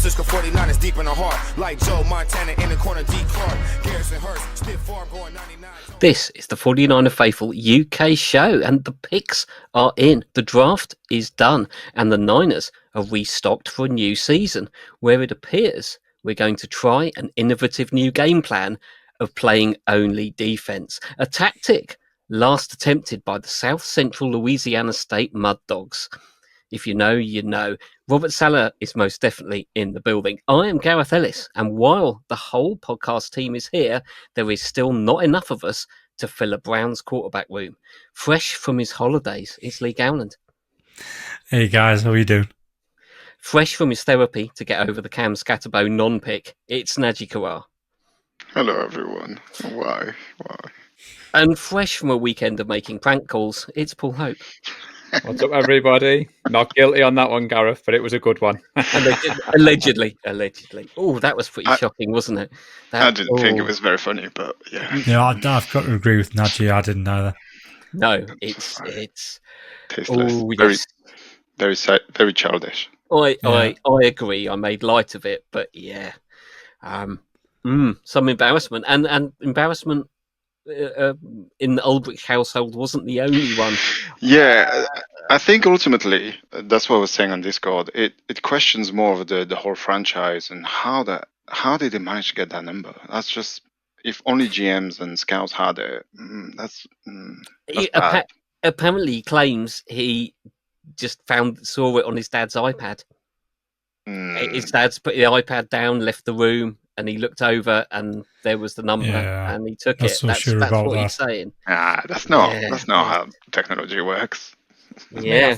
Francisco 49ers deep in the heart. Like Joe Montana in the corner, D. Clark. Garrison Hurst, stiff farm going 99. This is the 49er Faithful UK show, and the picks are in. The draft is done, and the Niners are restocked for a new season, where it appears we're going to try an innovative new game plan of playing only defense. A tactic last attempted by the South Central Louisiana State Mud Dogs. If you know, you know. Robert Salah is most definitely in the building. I am Gareth Ellis, and while the whole podcast team is here, there is still not enough of us to fill a Browns quarterback room. Fresh from his holidays, it's Lee Gowland. Hey guys, how are you doing? Fresh from his therapy to get over the Cam Scatterbo non-pick, it's Naji Karar. Hello everyone. Why? And fresh from a weekend of making prank calls, it's Paul Hope. What's up, everybody? Not guilty on that one, Gareth, but it was a good one. Allegedly. Oh, that was pretty shocking, wasn't it? I didn't think it was very funny, but yeah. Yeah, I've got to agree with Najee. I didn't either. No, it's tasteless. Oh, yes. Very childish. I agree. I made light of it, but yeah, some embarrassment and embarrassment. In the Aldrich household wasn't the only one. Yeah, I think ultimately that's what I was saying on Discord. It questions more of the whole franchise and how did they manage to get that number? That's just, if only GMs and scouts had it. That's bad. Apparently, he claims he just saw it on his dad's iPad. His dad's put the iPad down, left the room, and he looked over, and there was the number, and he took it. So sure that's about what that. he's saying. That's not how technology works. Yeah,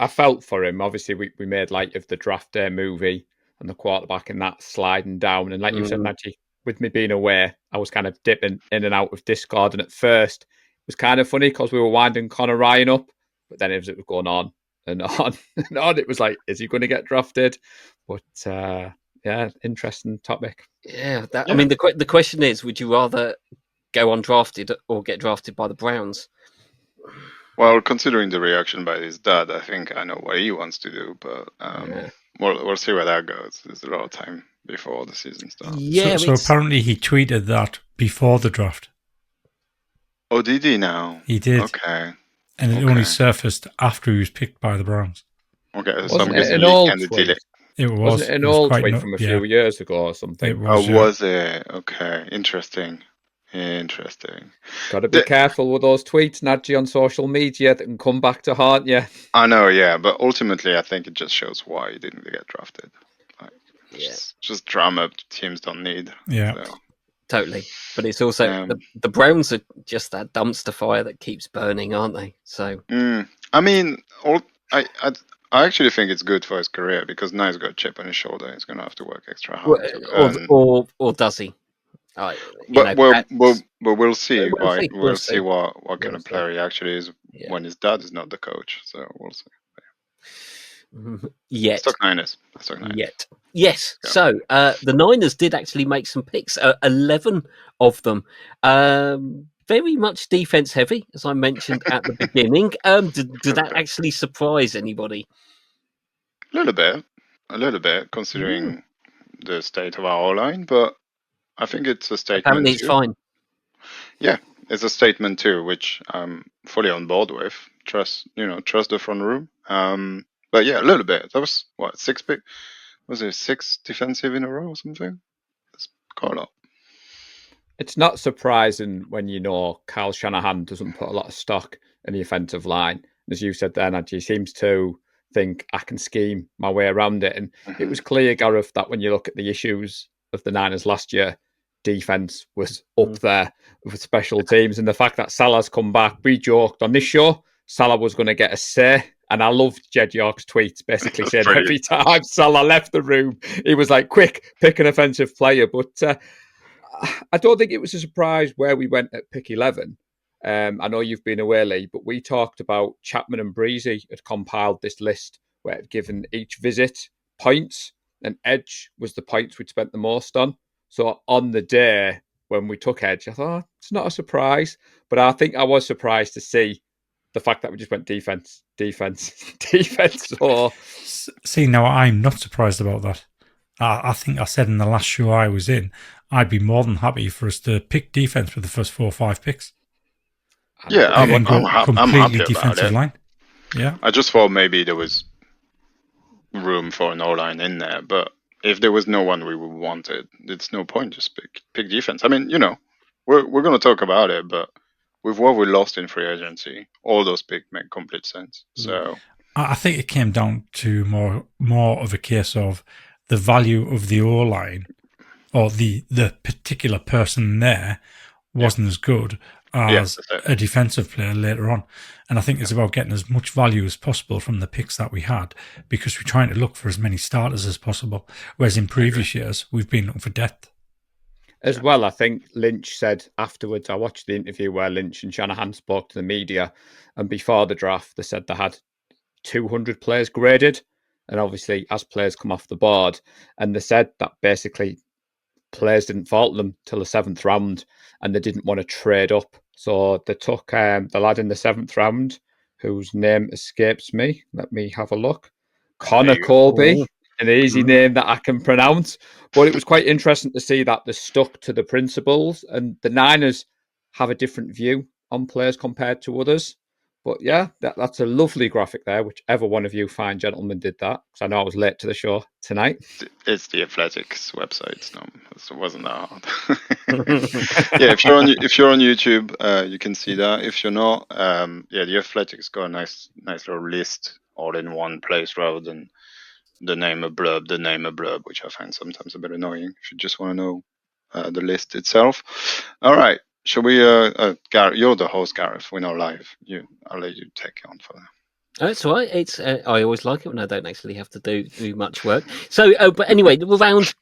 I felt for him. Obviously, we made light of the draft day movie and the quarterback and that sliding down. And like you said, Najee, with me being aware, I was kind of dipping in and out of Discord. And at first, it was kind of funny because we were winding Connor Ryan up, but then it was going on and on and on. It was like, is he going to get drafted? But yeah, interesting topic. Yeah, I mean, the question is, would you rather go undrafted or get drafted by the Browns? Well, considering the reaction by his dad, I think I know what he wants to do, but we'll see where that goes. There's a lot of time before the season starts. Yeah, so apparently he tweeted that before the draft. Oh, did he now? He did. Okay. And it only surfaced after he was picked by the Browns. Okay, so I'm guessing it was. Wasn't it an old tweet from a few years ago or something? It was, was it? Okay, interesting. Got to be careful with those tweets, Najee, on social media that can come back to haunt you. I know, yeah, but ultimately I think it just shows why he didn't get drafted. Just drama teams don't need. Yeah. So. Totally. But it's also, the Browns are just that dumpster fire that keeps burning, aren't they? So I mean, I actually think it's good for his career because now he's got a chip on his shoulder. He's going to have to work extra hard. Or does he? But we'll see. We'll see what kind of player he actually is when his dad is not the coach. So we'll see. Yet. Stock Niners. Yet. Yes. Yeah. So the Niners did actually make some picks. 11 of them. Very much defense heavy, as I mentioned at the beginning. Did that actually surprise anybody? A little bit, considering the state of our O-line, but I think it's a statement. Apparently it's fine. Yeah, it's a statement too, which I'm fully on board with. Trust the front room. But yeah, a little bit. That was what, 6 pick? Was it 6 defensive in a row or something? That's quite a lot. It's not surprising when you know Kyle Shanahan doesn't put a lot of stock in the offensive line. As you said there, Najee, seems to think I can scheme my way around it. And it was clear, Gareth, that when you look at the issues of the Niners last year, defense was up there with special teams. And the fact that Salah's come back, we joked on this show, Salah was going to get a say. And I loved Jed York's tweets, basically saying every time Salah left the room, he was like, quick, pick an offensive player. But I don't think it was a surprise where we went at pick 11. I know you've been away, Lee, but we talked about Chapman and Breezy had compiled this list where it had given each visit points, and Edge was the points we'd spent the most on. So on the day when we took Edge, I thought, it's not a surprise. But I think I was surprised to see the fact that we just went defense. So see, now I'm not surprised about that. I think I said in the last show I was in, I'd be more than happy for us to pick defense with the first 4 or 5 picks. Yeah, And go I'm completely happy about defensive it. line. Yeah. I just thought maybe there was room for an O-line in there, but if there was no one we would wanted, it's no point. Just pick defense. I mean, we're going to talk about it, but with what we lost in free agency, all those picks make complete sense. So I think it came down to more of a case of the value of the O line or the particular person there wasn't as good as a defensive player later on. And I think it's about getting as much value as possible from the picks that we had, because we're trying to look for as many starters as possible. Whereas in previous years, we've been looking for depth. As well, I think Lynch said afterwards, I watched the interview where Lynch and Shanahan spoke to the media, and before the draft, they said they had 200 players graded. And obviously, as players come off the board, and they said that basically players didn't fall to them till the 7th round, and they didn't want to trade up. So they took the lad in the 7th round, whose name escapes me. Let me have a look. Connor Colby, an easy name that I can pronounce. But it was quite interesting to see that they stuck to the principles, and the Niners have a different view on players compared to others. But yeah, that's a lovely graphic there. Whichever one of you fine gentlemen did that, because I know I was late to the show tonight. it's the Athletics website. No, it wasn't that hard. Yeah, if you're on YouTube, you can see that. If you're not, the Athletics got a nice little list all in one place rather than the name of blurb, which I find sometimes a bit annoying if you just want to know the list itself. All right, shall we? Gareth, you're the host, Gareth. We're not live. I'll let you take on for that. That's all right. It's I always like it when I don't actually have to do much work. So, but anyway,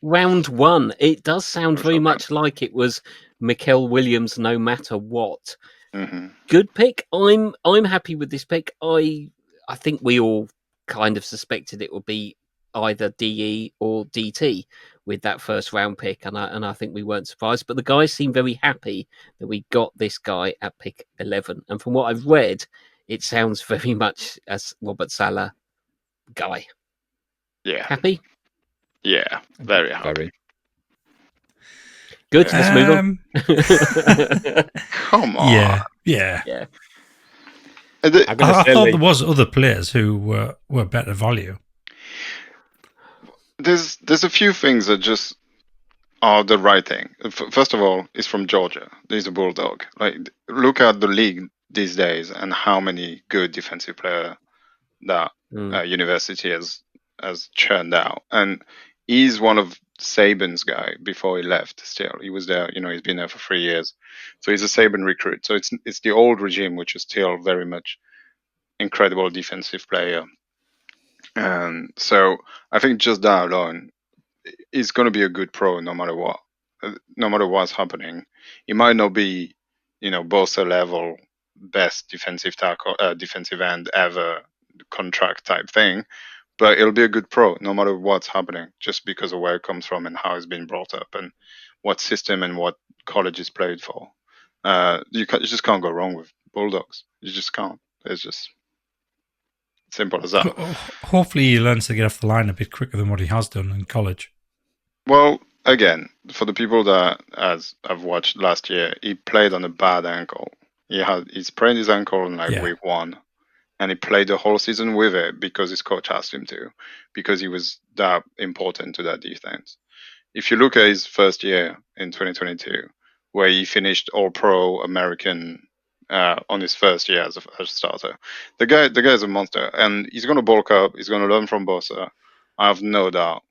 round one, it does sound very much like it was Mikael Williams, no matter what. Mm-hmm. Good pick. I'm happy with this pick. I think we all kind of suspected it would be either DE or DT with that first round pick, and I think we weren't surprised. But the guys seem very happy that we got this guy at pick 11, and from what I've read, it sounds very much as Robert Saleh guy. Yeah. Happy? Yeah. Very happy. Very. Good. Let's move on. Come on. Yeah. I thought there was other players who were better value. There's a few things that just are the right thing. First of all, it's from Georgia. He's a bulldog. Like, look at the league these days and how many good defensive players that university has churned out. And he's one of Saban's guy before he left. Still, he was there. He's been there for 3 years, so he's a Saban recruit. So it's the old regime, which is still very much incredible defensive player. And so I think just that alone, he's going to be a good pro no matter what. No matter what's happening, he might not be, Bosa level best defensive tackle, defensive end ever contract type thing, but it'll be a good pro no matter what's happening, just because of where it comes from and how it's been brought up and what system and what college is played for. You just can't go wrong with Bulldogs. You just can't. It's just simple as that. Hopefully he learns to get off the line a bit quicker than what he has done in college. Well, again, for the people that as I've watched last year, he played on a bad ankle. He sprained his ankle in week 1, and he played the whole season with it because his coach asked him to, because he was that important to that defense. If you look at his first year in 2022, where he finished All-Pro American on his first year as a starter, the guy is a monster, and he's going to bulk up. He's going to learn from Bosa. I have no doubt.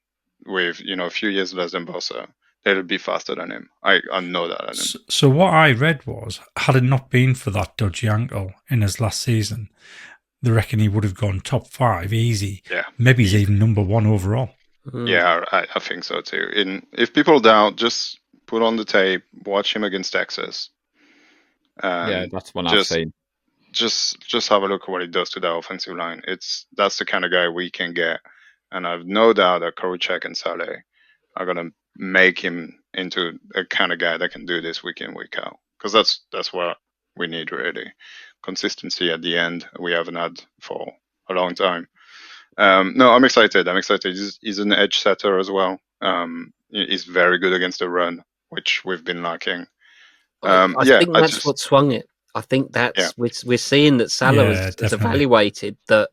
With a few years less than Bosa, they'll be faster than him. I know that. So what I read was, had it not been for that dodgy ankle in his last season, they reckon he would have gone top 5 easy. Yeah, maybe he's even number 1 overall. Yeah, I think so too. If people doubt, just put on the tape, watch him against Texas. Yeah, that's one I've seen. Just have a look at what he does to that offensive line. That's the kind of guy we can get. And I've no doubt that Korachek and Saleh are going to make him into a kind of guy that can do this week in, week out. Because that's what we need, really. Consistency at the end, we haven't had for a long time. No, I'm excited. He's an edge setter as well. He's very good against the run, which we've been lacking. I Yeah, think that's what swung it. I think that's Yeah. we're seeing that Salah Yeah, has definitely. evaluated that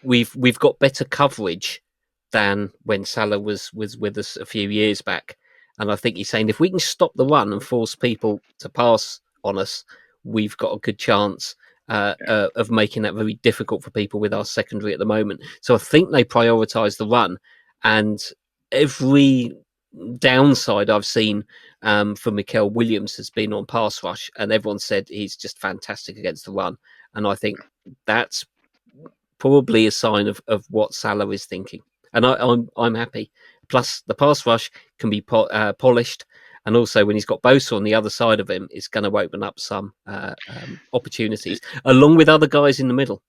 we've got better coverage than when Salah was with us a few years back. And I think he's saying if we can stop the run and force people to pass on us, we've got a good chance of making that very difficult for people with our secondary at the moment. So I think they prioritise the run, and every downside I've seen for Mikael Williams has been on pass rush, and everyone said he's just fantastic against the run. And I think that's probably a sign of what Salah is thinking, and I'm happy. Plus, the pass rush can be polished, and also when he's got Bosa on the other side of him, it's going to open up some opportunities along with other guys in the middle.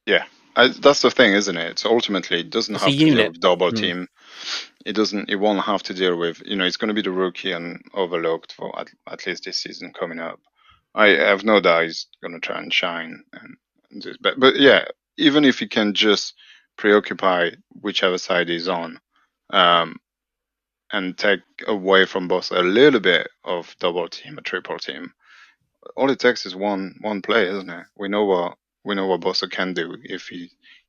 Yeah, that's the thing, isn't it? So ultimately, it doesn't It's have a to deal unit. with double team. It doesn't. It won't have to deal with. It's going to be the rookie and overlooked for at least this season coming up. I have no doubt he's going to try and shine and do. But yeah, even if he can just preoccupy whichever side he's on, and take away from both a little bit of double team or triple team, all it takes is one play, isn't it? We know what Bosa can do if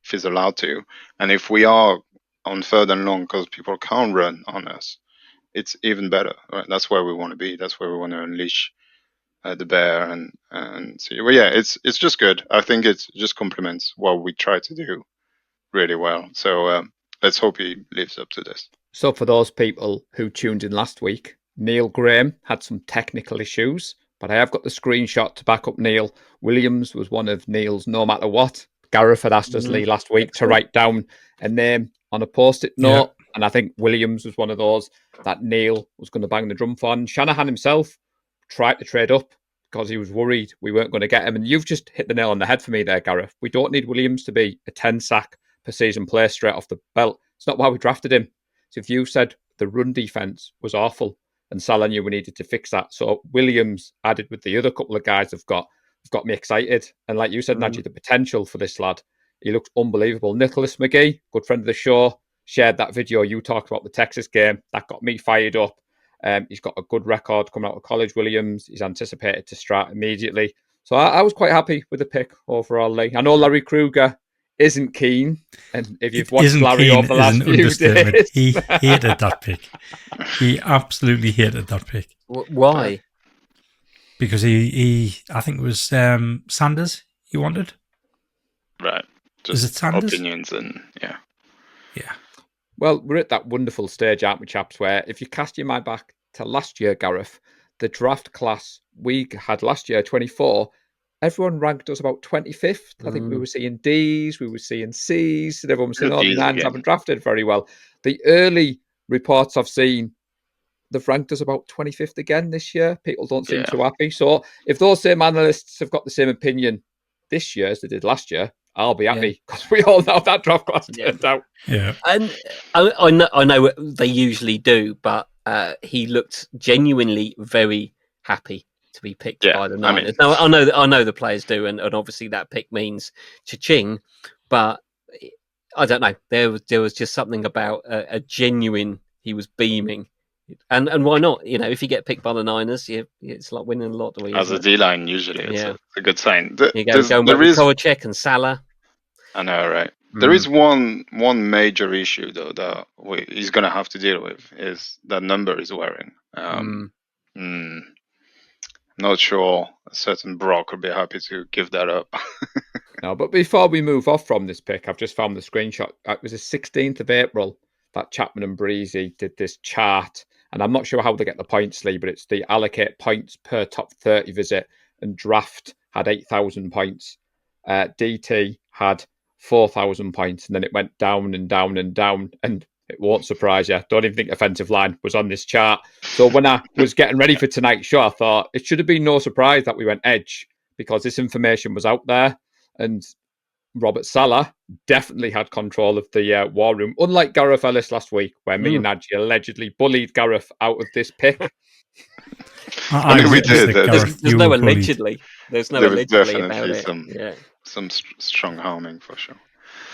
he's allowed to, and if we are on third and long because people can't run on us, it's even better. Right? That's where we want to be. That's where we want to unleash the bear and see. Well, yeah, it's just good. I think it just complements what we try to do really well. So let's hope he lives up to this. So for those people who tuned in last week, Neil Graham had some technical issues, but I have got the screenshot to back up Neil. Williams was one of Neil's no matter what. Gareth had asked us, Lee, last week to write down a name on a post-it note, and I think Williams was one of those that Neil was going to bang the drum for. And Shanahan himself tried to trade up because he was worried we weren't going to get him. And you've just hit the nail on the head for me there, Gareth. We don't need Williams to be a 10-sack per season player straight off the belt. It's not why we drafted him. So if you said the run defense was awful and Salah knew we needed to fix that, so Williams added with the other couple of guys have got me excited. And like you said, Najee, the potential for this lad, he looks unbelievable. Nicholas McGee, good friend of the show, shared that video you talked about the Texas game. That got me fired up. He's got a good record coming out of college, Williams. He's anticipated to start immediately. So I was quite happy with the pick overall, Lee. I know Larry Kruger isn't keen, and if you've watched Larry over the last few days, he hated that pick. He absolutely hated that pick. Why? Because he I think it was Sanders he wanted. Right. Just Is it Sanders? opinions and yeah. Well, we're at that wonderful stage, aren't we, chaps, where if you cast your mind back to last year, Gareth, the draft class we had last year, 24, everyone ranked us about 25th. I think we were seeing Ds, we were seeing Cs, and everyone was saying, the Nines haven't drafted very well. The early reports I've seen, they've ranked us about 25th again this year. People don't seem too happy. So if those same analysts have got the same opinion this year as they did last year, I'll be happy because we all know that draft class turned out. Yeah. And I know they usually do, but he looked genuinely very happy to be picked by the Niners. Now I know the players do, and obviously that pick means cha-ching, but I don't know. There was just something about a genuine. He was beaming. And why not? If you get picked by the Niners, it's like winning the lottery. As a D-line, usually, it's a good sign. You go with Korachek and Salah. I know, right? There is one major issue, though, that he's going to have to deal with, is that number he's wearing. Not sure a certain Brock would be happy to give that up. No, but before we move off from this pick, I've just found the screenshot. It was the 16th of April that Chapman and Breezy did this chart. And I'm not sure how they get the points, Lee, but it's the allocate points per top 30 visit. And draft had 8,000 points. DT had 4,000 points. And then it went down and down and down. And it won't surprise you. Don't even think offensive line was on this chart. So when I was getting ready for tonight's show, I thought it should have been no surprise that we went edge because this information was out there. And Robert Saleh definitely had control of the war room, unlike Gareth Ellis last week, where me and Najee allegedly bullied Gareth out of this pick. I mean, we did. There's no allegedly. There's no there was allegedly definitely about it. some strong harming for sure.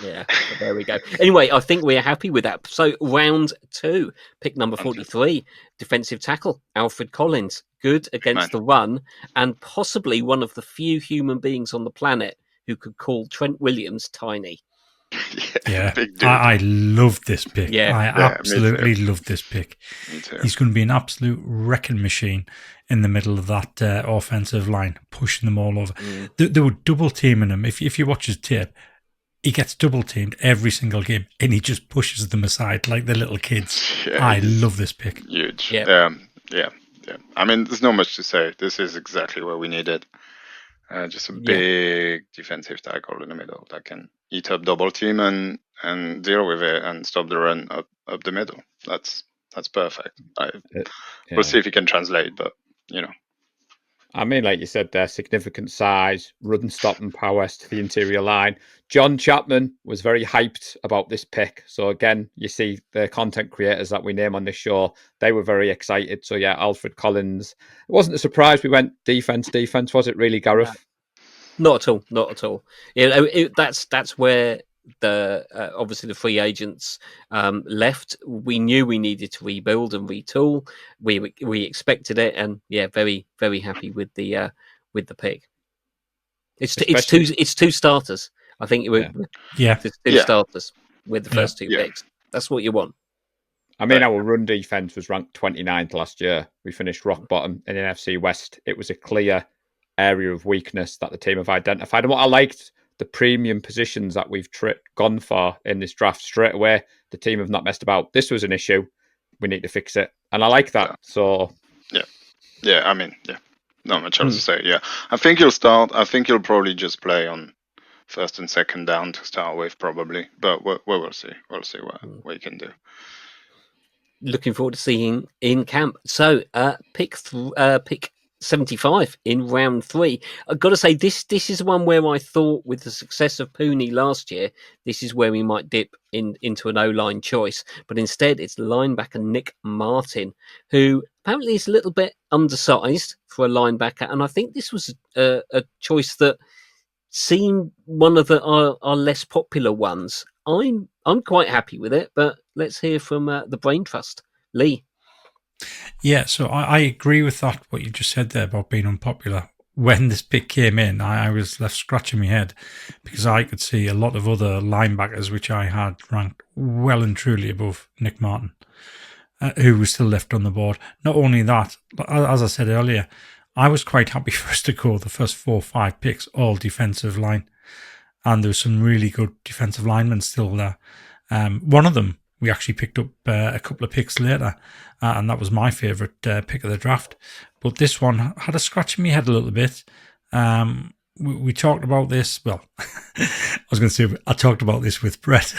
Yeah, so there we go. Anyway, I think we're happy with that. So round 2, pick number 43, defensive tackle, Alfred Collins. Good against the run, and possibly one of the few human beings on the planet who could call Trent Williams tiny. Yeah, big dude. I love this pick. Yeah. I absolutely love this pick. Me too. He's going to be an absolute wrecking machine in the middle of that offensive line, pushing them all over. They were double teaming him. If you watch his tape, he gets double teamed every single game, and he just pushes them aside like the little kids. Yeah, I he's love this pick. huge. Yeah. Yeah. I mean, there's not much to say. This is exactly what we needed. Just a big defensive tackle in the middle that can eat up double team and deal with it and stop the run up the middle. That's perfect. We'll see if he can translate, but I mean, like you said, their significant size, run stopping prowess to the interior line. John Chapman was very hyped about this pick. So again, you see the content creators that we name on this show, they were very excited. So yeah, Alfred Collins. It wasn't a surprise we went defense, was it really, Gareth? Not at all. That's where the obviously the free agents left. We knew we needed to rebuild and retool. We expected it, and very very happy with the pick. It's two starters. I think it's two starters with the first 2 picks. That's what you want. I mean, our run defense was ranked 29th last year. We finished rock bottom in NFC West. It was a clear area of weakness that the team have identified. And what I liked, the premium positions that we've gone for in this draft straight away, the team have not messed about. This was an issue. We need to fix it. And I like that. So I mean, not much else to say. Yeah, I think he'll start. I think he'll probably just play on first and second down to start with, probably. But we'll see. We'll see what he can do. Looking forward to seeing in camp. So pick 75 in round 3. I've got to say, this is one where I thought, with the success of Pooney last year, this is where we might dip into an O-line choice. But instead, it's linebacker Nick Martin, who apparently is a little bit undersized for a linebacker. And I think this was a choice that seemed one of our less popular ones. I'm quite happy with it, but let's hear from the Brain Trust. Lee. Yeah, so I agree with that, what you just said there about being unpopular. When this pick came in, I was left scratching my head because I could see a lot of other linebackers which I had ranked well and truly above Nick Martin, who was still left on the board. Not only that, but as I said earlier, I was quite happy for us to go the first 4 or 5 picks, all defensive line. And there was some really good defensive linemen still there. One of them we actually picked up a couple of picks later, and that was my favourite pick of the draft. But this one had a scratch in my head a little bit. We talked about this. Well, I talked about this with Brett.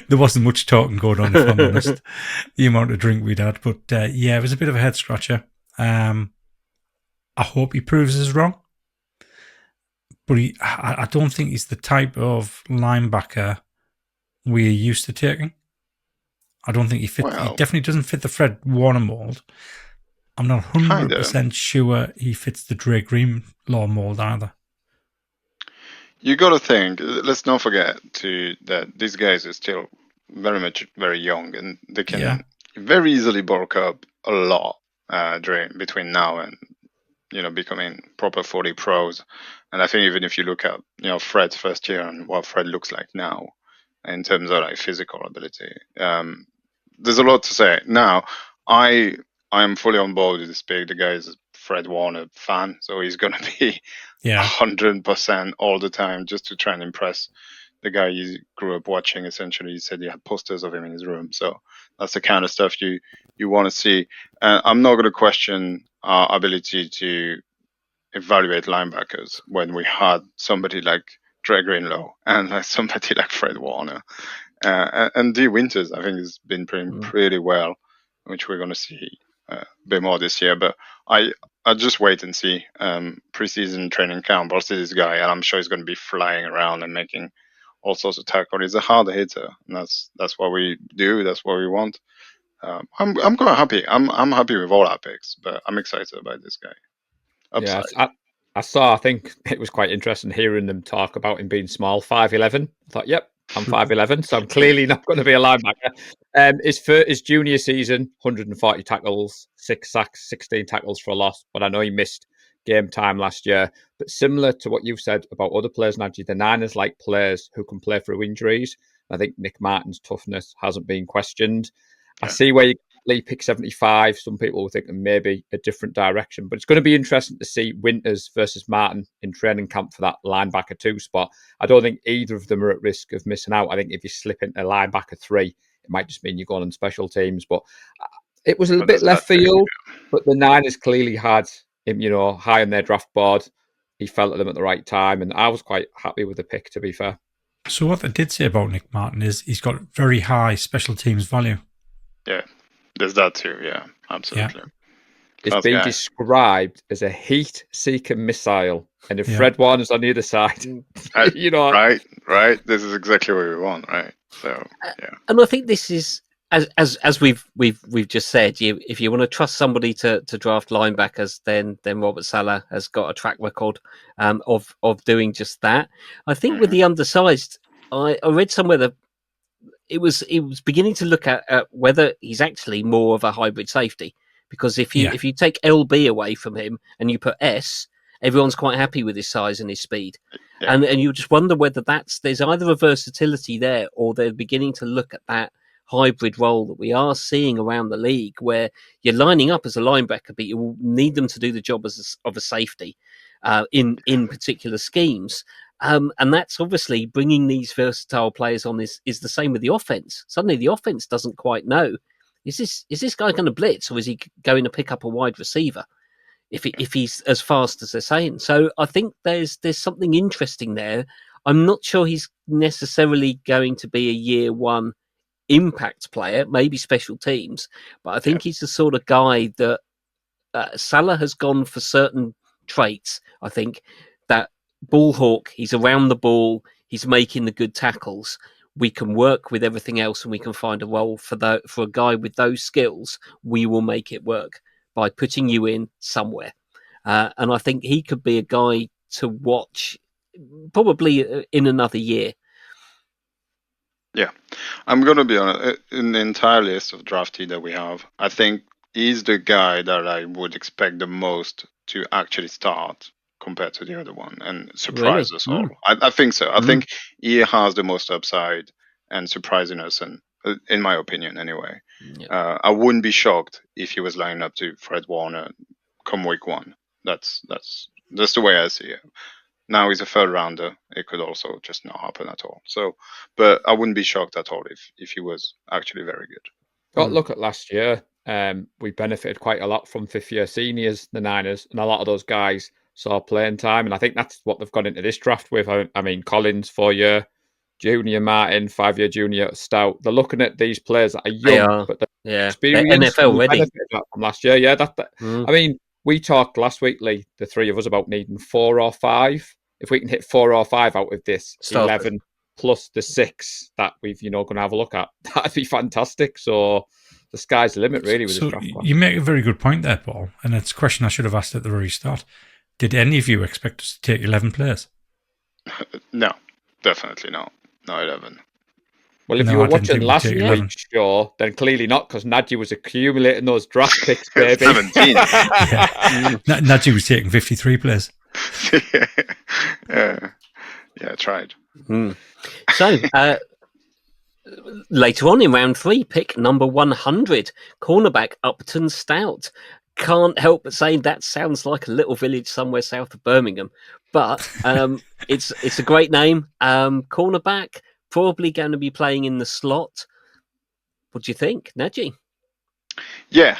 There wasn't much talking going on, if I'm honest, the amount of drink we'd had. But it was a bit of a head scratcher. I hope he proves us wrong. But I don't think he's the type of linebacker we're used to taking. I don't think he fits. He definitely doesn't fit the Fred Warner mold. I'm not 100% sure he fits the Dre Greenlaw mold either. You got to think. Let's not forget that these guys are still very young, and they can very easily bulk up a lot between now and becoming proper 40 pros. And I think even if you look at Fred's first year and what Fred looks like now in terms of like physical ability, there's a lot to say. Now, I am fully on board with this pick. The guy is a Fred Warner fan, so he's going to be 100% all the time just to try and impress the guy he grew up watching. Essentially, he said he had posters of him in his room. So that's the kind of stuff you want to see. I'm not going to question our ability to evaluate linebackers when we had somebody like Dre Greenlaw and like somebody like Fred Warner. And D. Winters, I think, has been pretty well, which we're going to see a bit more this year. But I'll just wait and see. Preseason training camp, I'll see this guy, and I'm sure he's going to be flying around and making all sorts of tackles. He's a hard hitter, and that's what we do. That's what we want. I'm quite happy. I'm happy with all our picks, but I'm excited about this guy. Upside. Yeah, I think it was quite interesting hearing them talk about him being small, 5'11". I thought, yep, I'm 5'11", so I'm clearly not going to be a linebacker. His junior season, 140 tackles, 6 sacks, 16 tackles for a loss. But I know he missed game time last year. But similar to what you've said about other players, Najee, the Niners like players who can play through injuries. I think Nick Martin's toughness hasn't been questioned. I see where you Lee pick 75. Some people will think maybe a different direction, but it's going to be interesting to see Winters versus Martin in training camp for that linebacker 2 spot. I don't think either of them are at risk of missing out. I think if you slip into linebacker 3, it might just mean you're going on special teams. But it was a bit left field, but the Niners clearly had him, high on their draft board. He fell at them at the right time, and I was quite happy with the pick, to be fair. So what they did say about Nick Martin is he's got very high special teams value. Yeah, there's that too. Yeah, absolutely. Yeah. It's been described as a heat-seeking missile, and if Fred Warner's on the other side, right. This is exactly what we want, right? So, yeah. And I think this is as we've just said. If you want to trust somebody to draft linebackers, then Robert Saleh has got a track record of doing just that. I think with the undersized, I read somewhere that it was beginning to look at whether he's actually more of a hybrid safety, because if you take LB away from him and you put S, everyone's quite happy with his size and his speed. Yeah. And you just wonder whether there's either a versatility there, or they're beginning to look at that hybrid role that we are seeing around the league, where you're lining up as a linebacker, but you need them to do the job of a safety in particular schemes. And that's obviously bringing these versatile players on is the same with the offense. Suddenly the offense doesn't quite know, is this guy going to blitz, or is he going to pick up a wide receiver if he's as fast as they're saying? So I think there's something interesting there. I'm not sure he's necessarily going to be a year one impact player, maybe special teams, but I think he's the sort of guy that Salah has gone for certain traits. I think that ball hawk, he's around the ball, he's making the good tackles. We can work with everything else, and we can find a role for a guy with those skills. We will make it work by putting you in somewhere. And I think he could be a guy to watch probably in another year. Yeah, I'm going to be honest. In the entire list of draftees that we have, I think he's the guy that I would expect the most to actually start compared to the other one and surprise us all. I think so. I think he has the most upside and surprising us, and in my opinion, anyway. Yeah. I wouldn't be shocked if he was lining up to Fred Warner come week 1. That's the way I see it. Now he's a third rounder. It could also just not happen at all. So, but I wouldn't be shocked at all if he was actually very good. Well, look at last year. We benefited quite a lot from 5th-year seniors, the Niners, and a lot of those guys saw playing time. And I think that's what they've gone into this draft with. I mean, Collins, 4-year junior, Martin, 5-year junior, Stout. They're looking at these players that are young, but they're experienced. NFL ready from last year. Yeah, I mean, we talked last week, Lee, the 3 of us, about needing 4 or 5. If we can hit 4 or 5 out of this 11 plus the 6 that we've, going to have a look at, that'd be fantastic. So the sky's the limit, really, with this draft class. You make a very good point there, Paul, and it's a question I should have asked at the very start. Did any of you expect us to take 11 players? No, definitely not. No 11. Well, if you were watching last week's show, then clearly not, because Najee was accumulating those draft picks, baby. 17. Najee was taking 53 players. Yeah, I tried. So, later on in round 3, pick number 100, cornerback Upton Stout. Can't help but say that sounds like a little village somewhere south of Birmingham, but it's a great name. Cornerback, probably going to be playing in the slot. What do you think, Najee? Yeah,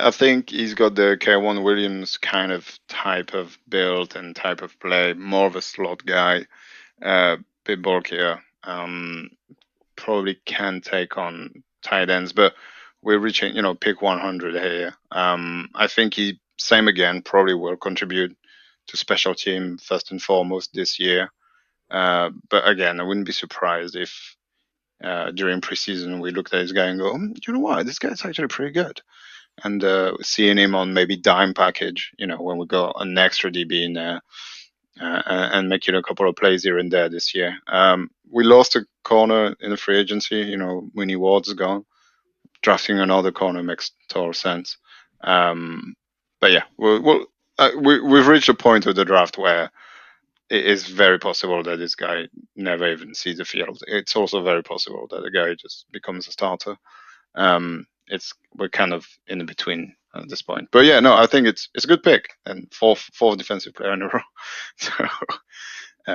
I think he's got the K'Waun Williams kind of type of build and type of play, more of a slot guy, bit bulkier, probably can take on tight ends, but we're reaching, pick 100 here. I think he, same again, probably will contribute to special team first and foremost this year. But again, I wouldn't be surprised if during preseason we looked at this guy and go, you know what, this guy's actually pretty good. And seeing him on maybe dime package, when we got an extra DB in there, and making a couple of plays here and there this year. We lost a corner in the free agency. Mooney Ward's gone. Drafting another corner makes total sense. But yeah, we've reached a point of the draft where it is very possible that this guy never even sees the field. It's also very possible that the guy just becomes a starter. We're kind of in between at this point. But yeah, no, I think it's a good pick and fourth defensive player in a row. So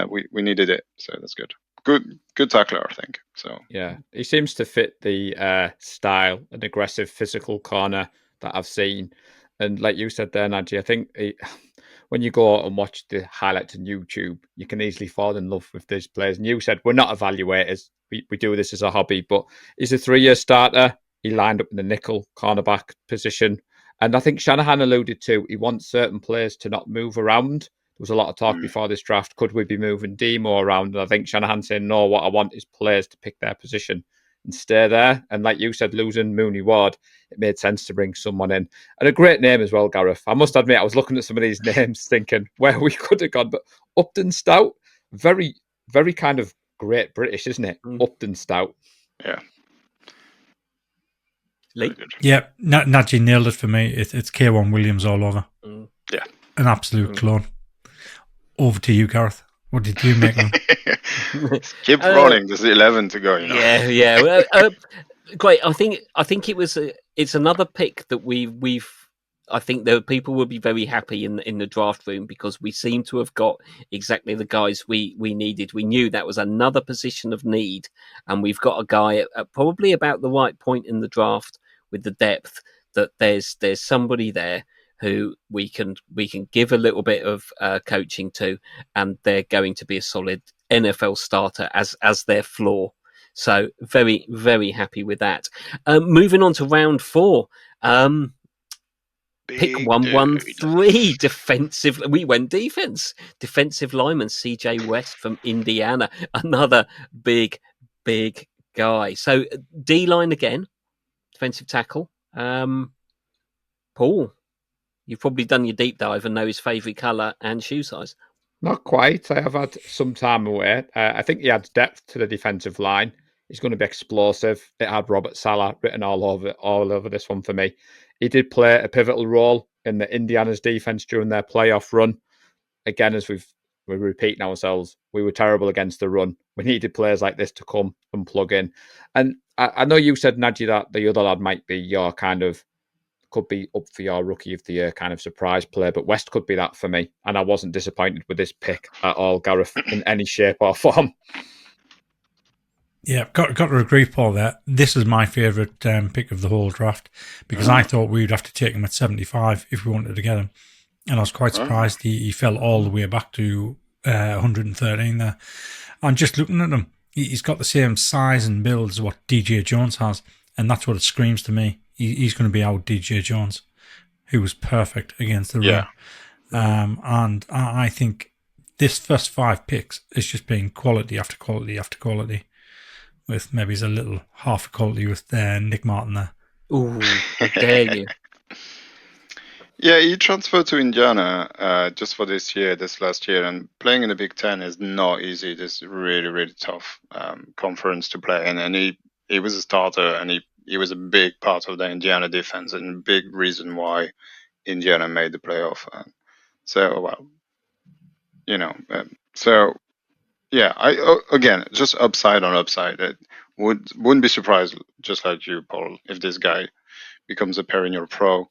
we needed it, so that's good. Good tackler, I think. So yeah, he seems to fit the style and aggressive physical corner that I've seen. And like you said there, Najee, I think when you go out and watch the highlights on YouTube, you can easily fall in love with these players. And you said we're not evaluators; we do this as a hobby. But he's a 3-year starter. He lined up in the nickel cornerback position, and I think Shanahan alluded to he wants certain players to not move around. There was a lot of talk before this draft. Could we be moving Demo around? And I think Shanahan saying, no, what I want is players to pick their position and stay there. And like you said, losing Mooney Ward, it made sense to bring someone in. And a great name as well, Gareth. I must admit, I was looking at some of these names thinking where we could have gone. But Upton Stout, very, very kind of great British, isn't it? Upton Stout. Yeah. Lee? Yeah, Najee nailed it for me. It's K1 Williams all over. Yeah. An absolute clone. Over to you, Gareth. What did you make of him? Keep running. There's 11 to go. Yeah. Great. I think it's another pick that we've. I think that people will be very happy in the draft room because we seem to have got exactly the guys we needed. We knew that was another position of need, and we've got a guy at probably about the right point in the draft with the depth that there's somebody there who we can give a little bit of coaching to, and they're going to be a solid NFL starter as their floor. So very, very happy with that. Moving on to round 4. Pick 113 defensive. We went defense. Defensive lineman CJ West from Indiana, another big guy. So D line again, defensive tackle. Paul, you've probably done your deep dive and know his favourite colour and shoe size. Not quite. I have had some time away. I think he adds depth to the defensive line. He's going to be explosive. It had Robert Saleh written all over this one for me. He did play a pivotal role in the Indiana's defense during their playoff run. Again, as we're repeating ourselves, we were terrible against the run. We needed players like this to come and plug in. And I know you said, Najee, that the other lad might be your kind of, could be up for your rookie of the year kind of surprise player, but West could be that for me. And I wasn't disappointed with this pick at all, Gareth, in any shape or form. Yeah, got to agree, Paul, there. This is my favourite pick of the whole draft because I thought we would have to take him at 75 if we wanted to get him. And I was quite surprised he fell all the way back to 113 there. And just looking at him, he's got the same size and build as what DJ Jones has. And that's what it screams to me. He's going to be out DJ Jones, who was perfect against the run. And I think this first 5 picks is just being quality after quality after quality, with maybe a little half a quality with Nick Martin there. Ooh, how dare you. Yeah, he transferred to Indiana just for this last year, and playing in the Big Ten is not easy. This is really, really tough conference to play in, and he was a starter, and he was a big part of the Indiana defense and a big reason why Indiana made the playoff. Again, just upside on upside. It wouldn't be surprised, just like you, Paul, if this guy becomes a perennial pro.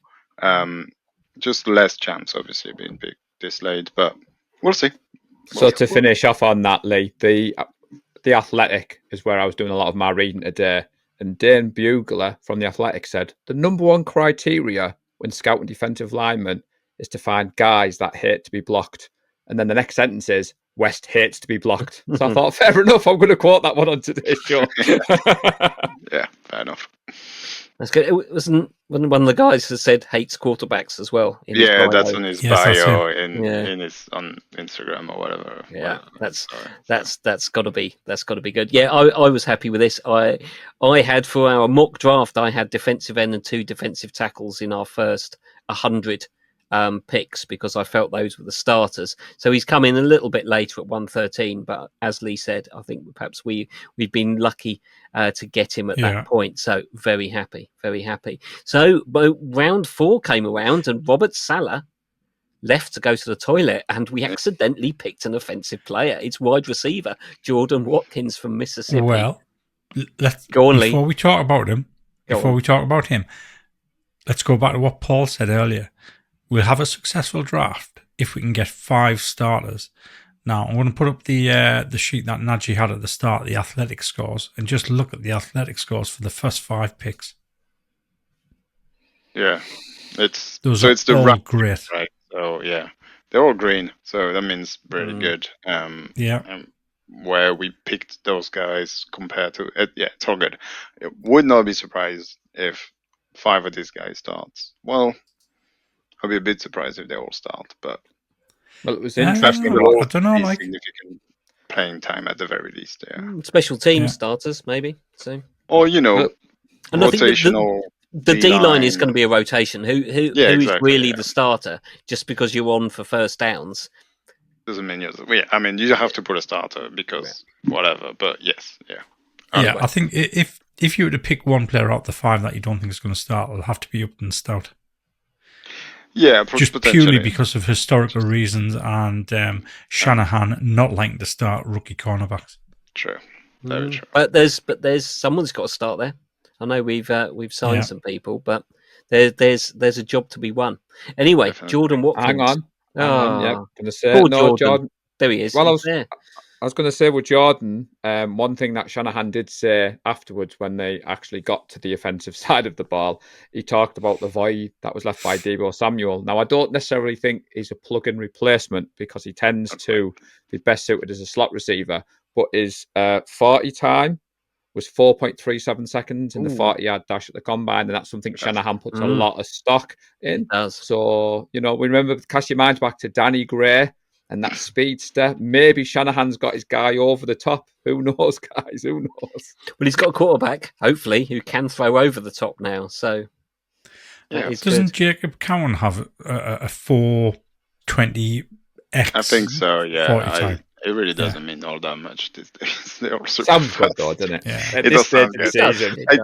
Just less chance, obviously, being picked this late, but we'll see. So to finish off on that, Lee, the Athletic is where I was doing a lot of my reading today, and Dane Bugler from the Athletic said the number one criteria when scouting defensive linemen is to find guys that hate to be blocked. And then the next sentence is West hates to be blocked. So I thought, fair enough, I'm going to quote that one on today's show. Yeah, fair enough. That's good. It wasn't one of the guys that said hates quarterbacks as well. That's on his bio in his on Instagram or whatever. Yeah, that's got to be good. Yeah, I was happy with this. I had for our mock draft, I had defensive end and 2 defensive tackles in our first 100. picks because I felt those were the starters. So he's come in a little bit later at 113, but as Lee said, I think perhaps we've been lucky to get him at that point. So very happy, very happy. So round 4 came around and Robert Salah left to go to the toilet, and we accidentally picked an offensive player. It's wide receiver Jordan Watkins from Mississippi. Well, go on, before Lee. we talk about him, let's go back to what Paul said earlier. We'll have a successful draft if we can get 5 starters. Now, I'm going to put up the sheet that Najee had at the start, the athletic scores, and just look at the athletic scores for the first 5 picks. Yeah, it's the all great, right? So yeah, they're all green, so that means really good. Where we picked those guys compared to it, it's all good. It would not be surprised if 5 of these guys starts. Well, I'll be a bit surprised if they all start, but it was interesting. I don't know, like significant playing time at the very least. Yeah, special team starters maybe. So, or rotational. The D-line is going to be a rotation. Who is really the starter? Just because you're on for first downs doesn't mean you're. Yeah, I mean you have to put a starter because whatever. But yes, yeah. I think if you were to pick one player out of the 5 that you don't think is going to start, it'll have to be Upton Stout. Yeah, just purely because of historical reasons and Shanahan not liking to start rookie cornerbacks. True, very true. But there's someone's got to start there. I know we've signed some people, but there's a job to be won. Anyway, definitely. Jordan Watkins. Hang on. Yeah, gonna say Jordan. There he is. Well, I was going to say with Jordan, one thing that Shanahan did say afterwards when they actually got to the offensive side of the ball, he talked about the void that was left by Deebo Samuel. Now, I don't necessarily think he's a plug-in replacement because he tends to be best suited as a slot receiver, but his 40 time was 4.37 seconds in the 40-yard dash at the combine, and that's something Shanahan puts a lot of stock in. So, we remember, cast your minds back to Danny Gray and that speedster. Maybe Shanahan's got his guy over the top. Who knows, guys? Who knows? Well, he's got a quarterback, hopefully, who can throw over the top now. So, doesn't Jacob Cowan have a 420X? I think so, yeah. 40 time? It really doesn't mean all that much these days. They all sounds good, though, doesn't it? Yeah. It does sound good.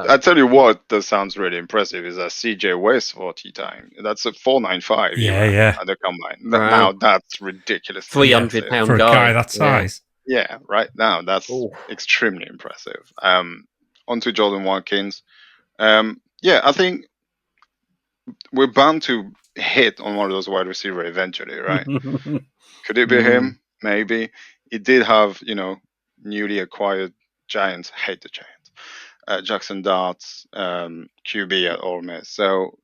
I tell you what, that sounds really impressive is a CJ West 40 time. That's a 495. Yeah. At the combine. Wow. Now that's ridiculous. 300 pound for a guy that size. Yeah, right now that's extremely impressive. On to Jordan Watkins. I think we're bound to hit on one of those wide receivers eventually, right? Could it be him? Maybe. He did have, newly acquired Giants, hate the Giants, Jackson Dart's QB at Ole Miss. So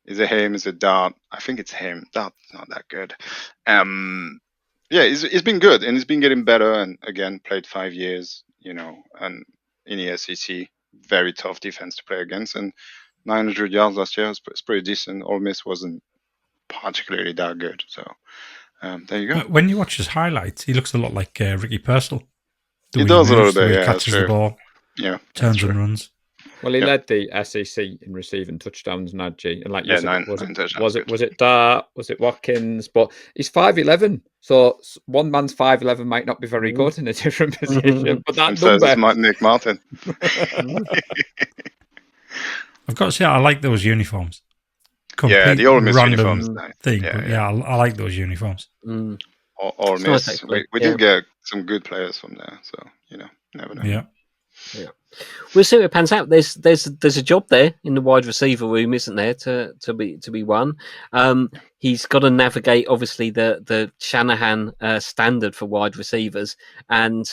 is it him? Is it Dart? I think it's him. Dart's not that good. He's been good and he's been getting better. And again, played 5 years, and in the SEC, very tough defense to play against. And 900 yards last year is pretty decent. Ole Miss wasn't particularly that good. So there you go. When you watch his highlights, he looks a lot like Ricky Purcell. He does a little bit, He catches the ball, turns and runs. Well, he led the SEC in receiving touchdowns, Najee, and like you said, 9 was it Dart? Was it Watkins? But he's 5'11", so one man's 5'11" might not be very good in a different position. But that number, Nick Martin. I've got to say, I like those uniforms. The Ole Miss uniforms thing. I like those uniforms. Ole Miss. We did get some good players from there, so never know. Yeah. We'll see what pans out. There's a job there in the wide receiver room, isn't there, to be won. He's got to navigate obviously the Shanahan standard for wide receivers. And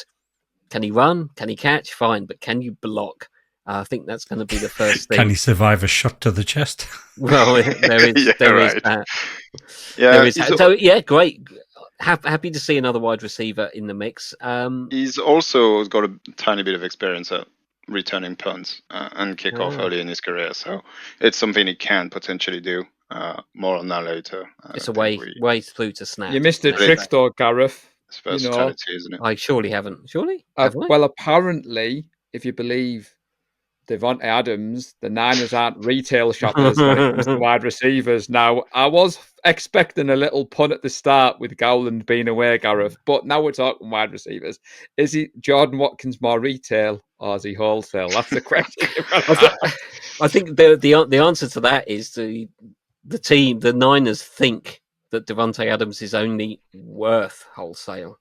can he run? Can he catch? Fine, but can you block? I think that's going to be the first thing. Can he survive a shot to the chest? Well, there is is that. So great. Happy to see another wide receiver in the mix. He's also got a tiny bit of experience at returning punts and kickoff early in his career, so it's something he can potentially do. More on that later. It's a way through to snap. You missed a trick though, Gareth. It's versatility, isn't it? I surely haven't. Surely? Well, apparently, if you believe Devontae Adams, the Niners aren't retail shoppers when it comes to wide receivers. Now, I was expecting a little punt at the start with Gowland being away, Gareth. But now we're talking wide receivers. Is he Jordan Watkins more retail or is he wholesale? That's the question you've got to ask. I think the answer to that is the Niners think that Devontae Adams is only worth wholesale.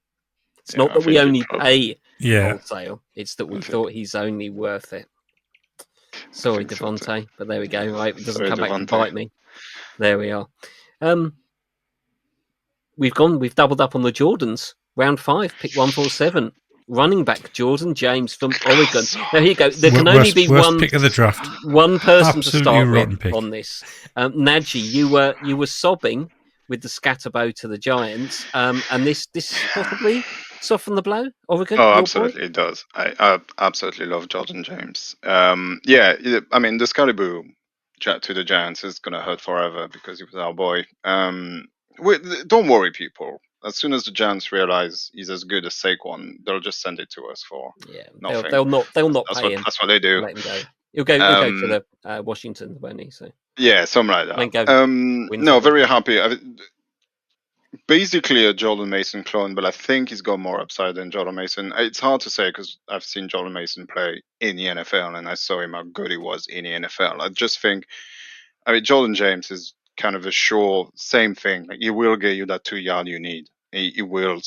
It's not that we only pay wholesale; it's that we thought he's only worth it. Sorry, Devontae, but there we go. Right, it doesn't come back to bite me. There we are. We've doubled up on the Jordans. Round 5, pick 147. Running back Jordan James from Oregon. Now here you go. There can only be one pick of the draft. One person Absolutely to start with pick. on this. Nadji, you were sobbing with the scatterbow to the Giants, and this possibly softened the blow. Oregon. Oh, absolutely, it does. I absolutely love Jordan James. I mean, the Scalibur to the Giants is gonna hurt forever because he was our boy. Don't worry, people. As soon as the Giants realize he's as good as Saquon, they'll just send it to us for nothing. They'll not pay him. That's what they do. Let him go. He'll go to the Washington, won't he? So yeah, something like that. No, very happy. Basically a Jordan Mason clone, but I think he's got more upside than Jordan Mason. It's hard to say because I've seen Jordan Mason play in the NFL and I saw him how good he was in the NFL. I just think, Jordan James is kind of a sure same thing. Like, he will get you that 2 yard you need. He will.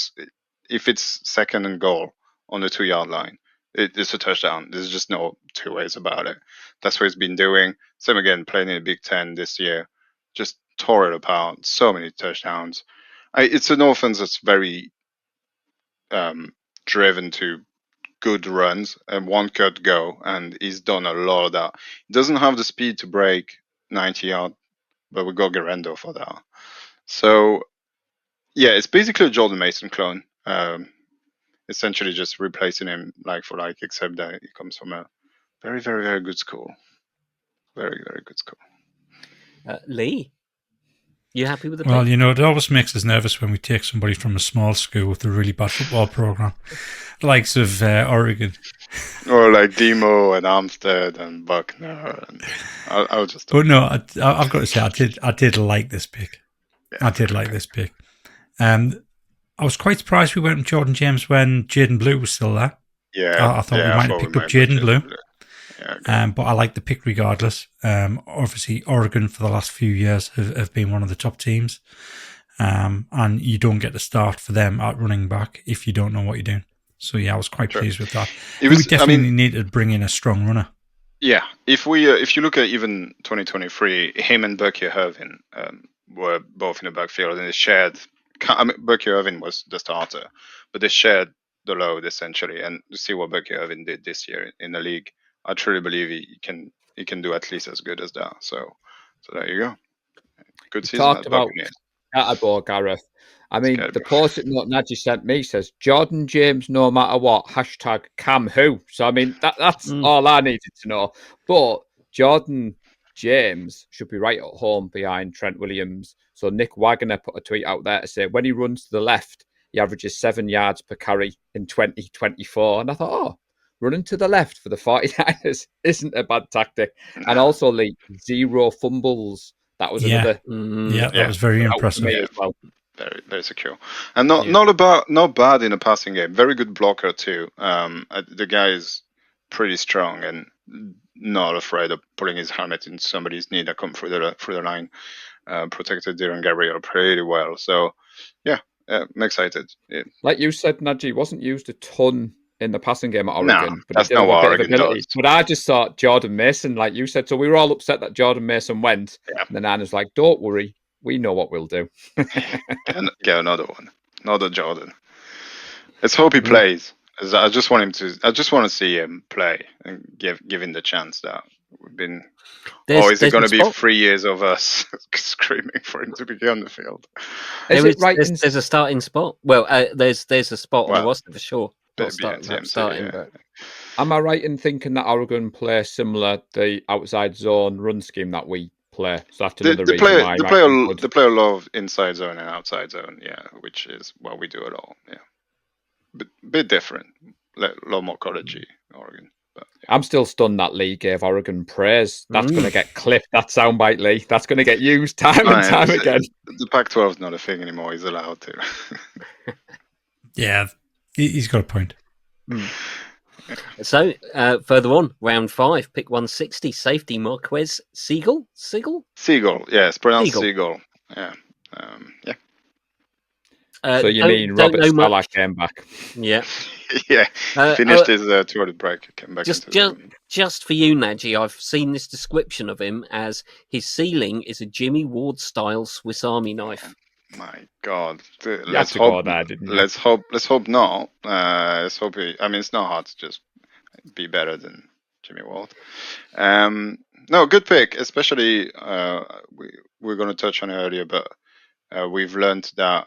If it's second and goal on the 2 yard line, it's a touchdown. There's just no two ways about it. That's what he's been doing. Same again, playing in the Big Ten this year. Just tore it apart. So many touchdowns. It's an offense that's very driven to good runs and one cut go, and he's done a lot of that. He doesn't have the speed to break 90 yard, but we got Garendo for that. So, yeah, it's basically a Jordan Mason clone. Essentially just replacing him like for like, except that he comes from a very, very, very good school. Very, very good school. Lee, you happy with the pick? Well, it always makes us nervous when we take somebody from a small school with a really bad football program, the likes of Oregon. Or like Demo and Armstead and Buckner. And I'll just. But no, I've got to say, I did like this pick. Yeah, I did like this pick. I was quite surprised we went with Jordan James when Jaden Blue was still there. Yeah, I thought we might have picked up Jaden Blue. Yeah, okay. But I like the pick regardless. Obviously, Oregon for the last few years have been one of the top teams. And you don't get to start for them at running back if you don't know what you're doing. So, yeah, I was quite pleased with that. We definitely needed to bring in a strong runner. Yeah, if you look at even 2023, him and Bucky Irvin were both in the backfield and they shared. Bucky Irvin was the starter, but they shared the load essentially. And to see what Bucky Irvin did this year in the league, I truly believe he can do at least as good as that. So there you go. Good season. Talked about Scatterbo, Gareth. The post that Nadji sent me says Jordan James, no matter what, #Cam who. So that's all I needed to know. But Jordan James should be right at home behind Trent Williams. So Nick Wagner put a tweet out there to say when he runs to the left, he averages 7 yards per carry in 2024. And I thought, running to the left for the 49ers isn't a bad tactic. And also, Lee, 0 fumbles. That was another. That was very impressive. As well. Very, very secure. And not bad in a passing game. Very good blocker, too. The guy is pretty strong and not afraid of putting his helmet in somebody's knee that come through the line. Protected Darren Gabriel pretty well. So, I'm excited. Yeah. Like you said, Nadji wasn't used a ton in the passing game at Oregon. No, that's not what Oregon does. But I just thought Jordan Mason, like you said, so we were all upset that Jordan Mason went. Yeah. And the Niners like, don't worry, we know what we'll do. Get another one. Another Jordan. Let's hope he plays. I just want to see him play and give him the chance that we've been. Is it going to be 3 years of us screaming for him to be on the field? There's a starting spot. Well, there's a spot on the roster for sure. Am I right in thinking that Oregon play similar the outside zone run scheme that we play? So that's another reason why they play a lot of inside zone and outside zone, which is what we do at all. Bit different, a lot more collegey, Oregon. I'm still stunned that Lee gave Oregon praise. That's going to get clipped. That soundbite, Lee. That's going to get used time and time again. The Pac-12 is not a thing anymore. He's allowed to. Yeah, he's got a point. So, further on, round 5, pick 160, safety Marquez Siegel? Seagull, yes, pronounced Seagull. Yeah. Yeah. So you mean Robert Stala came back? Yeah. Yeah. Finished his toilet break, came back into the room. Just for you, Nadji, I've seen this description of him as his ceiling is a Jimmy Ward-style Swiss Army knife. My God, Let's hope not. Let's hope not. Let's hope. It's not hard to just be better than Jimmy Ward. No, good pick. Especially we're going to touch on it earlier, but we've learned that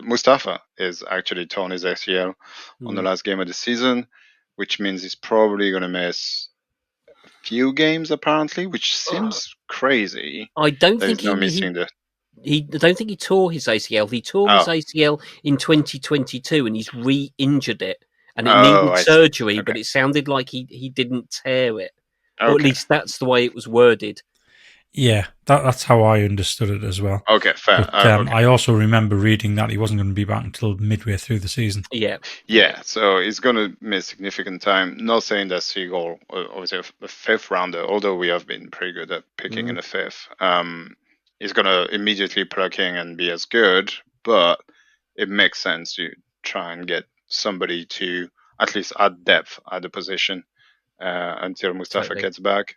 Mustafa is actually torn his ACL on the last game of the season, which means he's probably going to miss a few games apparently, which seems crazy. I don't think I don't think he tore his ACL. He tore his ACL in 2022 and he's re-injured it. And it needed surgery, but it sounded like he didn't tear it. Or at least that's the way it was worded. Yeah, that's how I understood it as well. Okay, fair. But, I also remember reading that he wasn't going to be back until midway through the season. Yeah. Yeah, so he's going to miss significant time. Not saying that Seagull, obviously a fifth rounder, although we have been pretty good at picking in the fifth, is going to immediately plug in and be as good, but it makes sense to try and get somebody to at least add depth at the position until Mustafa gets back.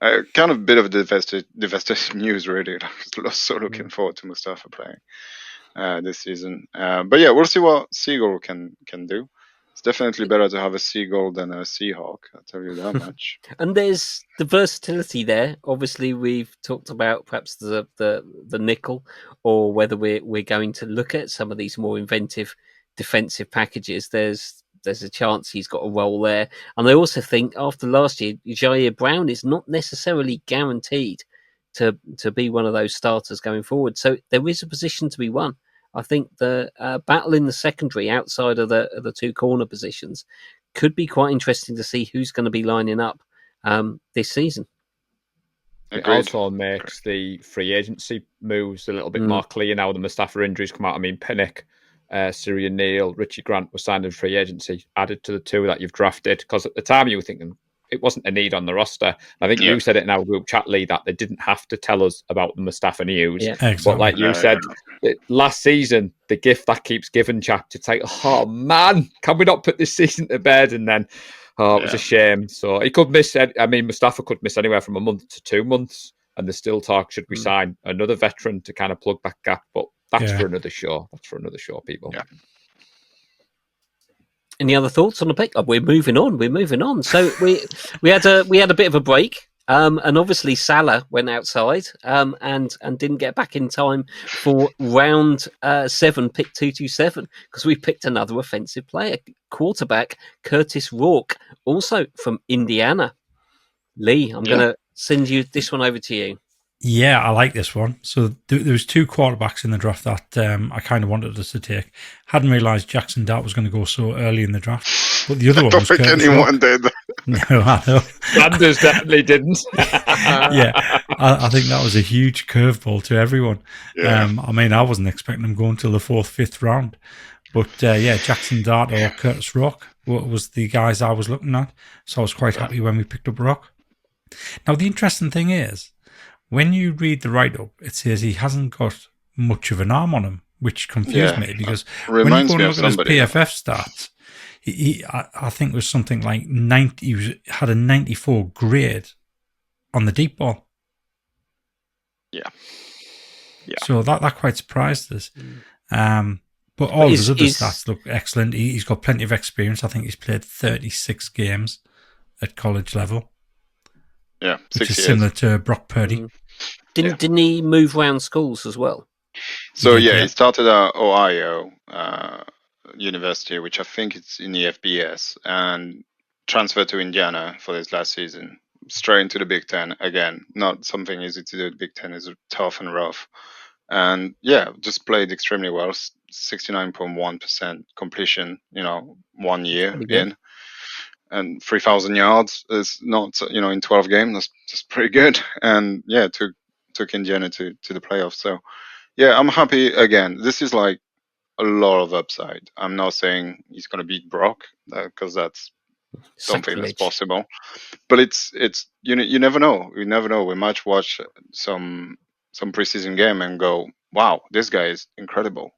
Kind of a bit of devastating news, really. I was so looking forward to Mustafa playing this season. But yeah, we'll see what Seagull can do. It's definitely better to have a seagull than a seahawk, I'll tell you that much. And there's the versatility there. Obviously, we've talked about perhaps the nickel, or whether we're going to look at some of these more inventive defensive packages. There's a chance he's got a role there. And I also think after last year, Jair Brown is not necessarily guaranteed to be one of those starters going forward. So there is a position to be won. I think the battle in the secondary outside of the two corner positions could be quite interesting to see who's going to be lining up this season. It also makes the free agency moves a little bit more clear now. The Mustafa injuries come out. I mean, Pinnock, Syrian Neal, Richie Grant were signed in free agency, added to the two that you've drafted. Because at the time you were thinking it wasn't a need on the roster. I think you said it in our group chat, Lee, that they didn't have to tell us about the Mustafa news. Yeah. Exactly. But like you said, last season, the gift that keeps giving, chap. It's like, oh man, can we not put this season to bed? And then, it was a shame. So he could miss, Mustafa could miss anywhere from a month to 2 months. And there's still talk, should we sign another veteran to kind of plug that gap? But that's for another show. That's for another show, people. Yeah. Any other thoughts on the pick? We're moving on. So we had a bit of a break, and obviously Salah went outside and didn't get back in time for round 7, pick 227, because we picked another offensive player, quarterback Curtis Rourke, also from Indiana. Lee, I'm going to send you this one over to you. Yeah, I like this one. So there was 2 quarterbacks in the draft that I kind of wanted us to take. Hadn't realised Jackson Dart was going to go so early in the draft. But the other one was Curtis anyone did. No, I know. Sanders definitely didn't. Yeah, I think that was a huge curveball to everyone. Yeah. I wasn't expecting them going till the 4th, 5th round. But Jackson Dart or Curtis Rourke was the guys I was looking at. So I was quite happy when we picked up Rourke. Now, the interesting thing is, when you read the write-up, it says he hasn't got much of an arm on him, which confused me, because when you go and look at his PFF stats, I think it was something like 90. He had a 94 grade on the deep ball. Yeah. So that quite surprised us. But all his other stats look excellent. He's got plenty of experience. I think he's played 36 games at college level. Yeah, which is similar to Brock Purdy. Didn't he move around schools as well? So he started at Ohio University, which I think it's in the FBS, and transferred to Indiana for his last season. Straight into the Big Ten again. Not something easy to do. The Big Ten is tough and rough, and just played extremely well. 69.1% completion. 1 year in. and 3,000 yards is not, in 12 games. That's pretty good. And yeah, took Indiana to the playoffs. So yeah, I'm happy again. This is like a lot of upside. I'm not saying he's going to beat Brock because that's don't think that's Sacrilege. possible. But it's you never know. You never know. We might watch some preseason game and go, wow, this guy is incredible,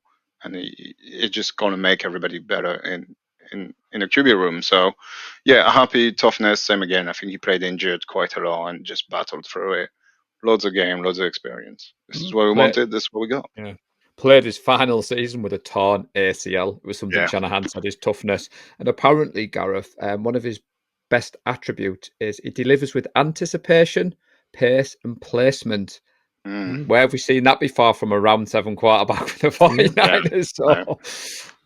and it's just gonna make everybody better in a QB room. So yeah, happy toughness. Same again. I think he played injured quite a lot and just battled through it. Loads of game, loads of experience. This is what we wanted. This is what we got. Yeah. Played his final season with a torn ACL. It was something Yeah. Shanahan said, his toughness. And apparently, Gareth, one of his best attributes is he delivers with anticipation, pace, and placement. Where have we seen that before from a round 7 quarterback for the 49ers? So,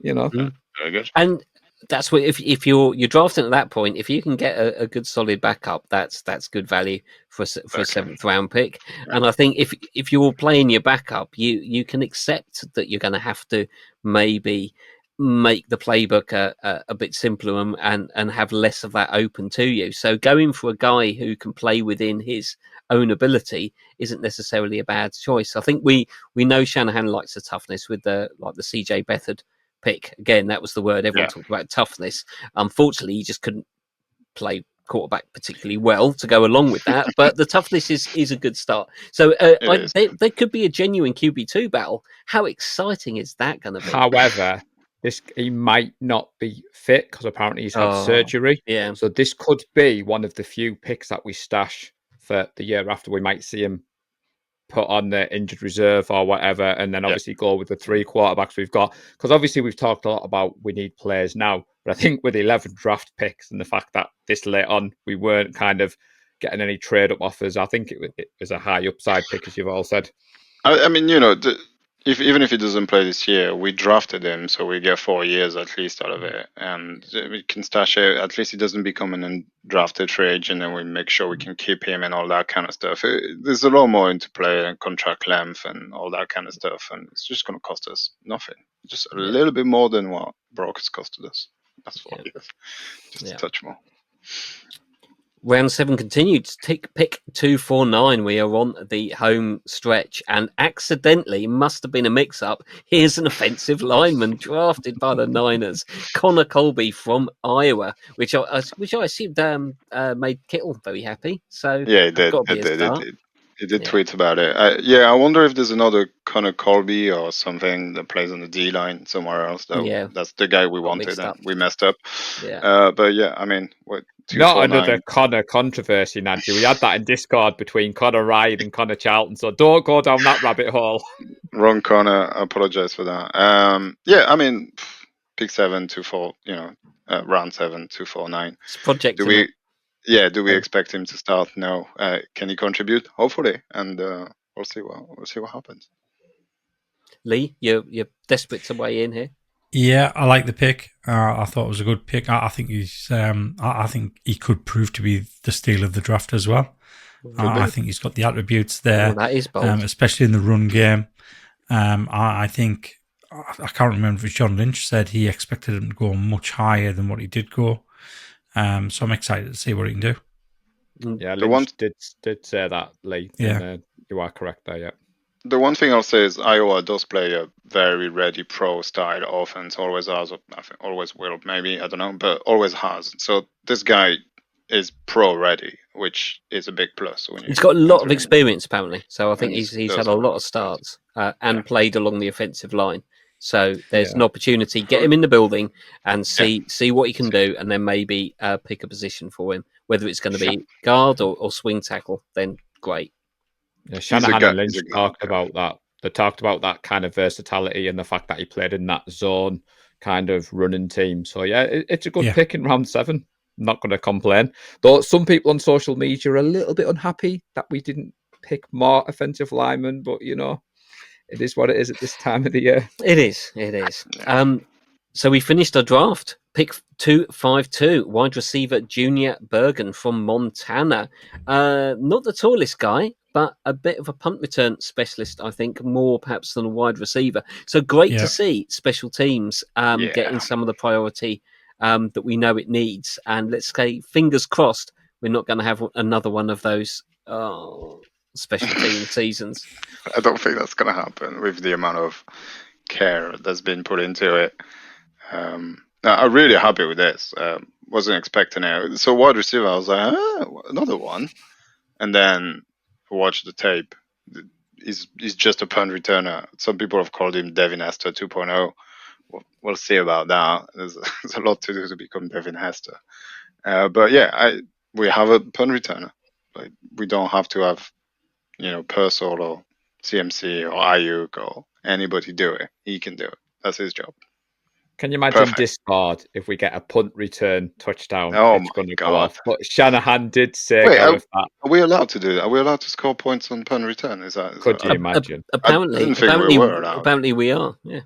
Very good. And that's what if you're drafting at that point, if you can get a good solid backup, that's good value for a 7th round pick. Yeah. And I think if you're playing your backup, you can accept that you're going to have to maybe make the playbook a bit simpler and have less of that open to you. So going for a guy who can play within his own ability isn't necessarily a bad choice. I think we know Shanahan likes the toughness with the CJ Beathard pick. Again, that was the word everyone talked about, toughness. Unfortunately, he just couldn't play quarterback particularly well to go along with that, but the toughness is a good start. So they could be a genuine QB2 battle. How exciting is that going to be? However, he might not be fit because apparently he's had surgery. Yeah. So this could be one of the few picks that we stash for the year after. We might see him put on the injured reserve or whatever, and then obviously go with the 3 quarterbacks we've got. Because obviously we've talked a lot about we need players now, but I think with 11 draft picks and the fact that this late on we weren't kind of getting any trade up offers, I think it was a high upside pick, as you've all said. I mean, even if he doesn't play this year, we drafted him, so we get 4 years at least out of it, and we can stash it. At least he doesn't become an undrafted free agent, and we make sure we can keep him and all that kind of stuff. There's a lot more into play and contract length and all that kind of stuff, and it's just going to cost us nothing, just a little bit more than what Brock has costed us. That's 4 years, just a touch more. Round 7 continued. Pick 249. We are on the home stretch, and accidentally must have been a mix-up. Here's an offensive lineman drafted by the Niners, Connor Colby from Iowa, which I assumed made Kittle very happy. So yeah, he did tweet about it. I wonder if there's another Connor Colby or something that plays on the D line somewhere else. Though that's the guy we wanted, and we messed up. But yeah, I mean, what? Not another Connor controversy, Nancy. We had that in Discord between Connor Ryan and Connor Charlton, so don't go down that rabbit hole. Wrong Connor. I apologize for that. I mean, pick 7, 2, 4. Round 7, 2, 4, 9. It's project. Do we expect him to start? No. Can he contribute? Hopefully, and we'll see what happens. Lee, you're desperate to weigh in here. Yeah, I like the pick. I thought it was a good pick. I think he's. I think he could prove to be the steal of the draft as well. I think he's got the attributes there. That is bold, especially in the run game. I think I can't remember if John Lynch said he expected him to go much higher than what he did go. So I'm excited to see what he can do. Yeah, Lynch did say that, Lee. Yeah, you are correct there. Yeah. The one thing I'll say is Iowa does play a very ready pro style offense. Always has, I think always will, maybe, I don't know, but always has. So this guy is pro ready, which is a big plus. He's got a lot of experience, apparently. So I think he's had a lot of starts and played along the offensive line. So there's an opportunity. Get him in the building and see what he can do, and then maybe pick a position for him. Whether it's going to be guard or swing tackle, then great. Yeah, Shanahan and Lynch talked about that. They talked about that kind of versatility and the fact that he played in that zone kind of running team. So yeah, it's a good pick in round 7. I'm not going to complain. Though some people on social media are a little bit unhappy that we didn't pick more offensive linemen, but it is what it is at this time of the year. It is. So we finished our draft. Pick 252, wide receiver Junior Bergen from Montana. Not the tallest guy, but a bit of a punt return specialist, I think, more perhaps than a wide receiver. So great to see special teams getting some of the priority that we know it needs. And let's say, fingers crossed, we're not going to have another one of those special team seasons. I don't think that's going to happen with the amount of care that's been put into it. I'm really happy with this. Wasn't expecting it. So wide receiver, I was like, another one. And then I watched the tape. He's just a punt returner. Some people have called him Devin Hester 2.0. We'll see about that. There's a lot to do to become Devin Hester. But yeah, we have a punt returner. Like, we don't have to have, Purcell or CMC or Ayuk or anybody do it. He can do it. That's his job. Can you imagine Perfect. Discord if we get a punt return touchdown? Oh It's my going to go God. off. But Shanahan did say, Wait, Gareth, that. Are we allowed to do that? Are we allowed to score points on punt return? Could you imagine? Apparently, didn't think we were allowed. apparently we are. Yeah.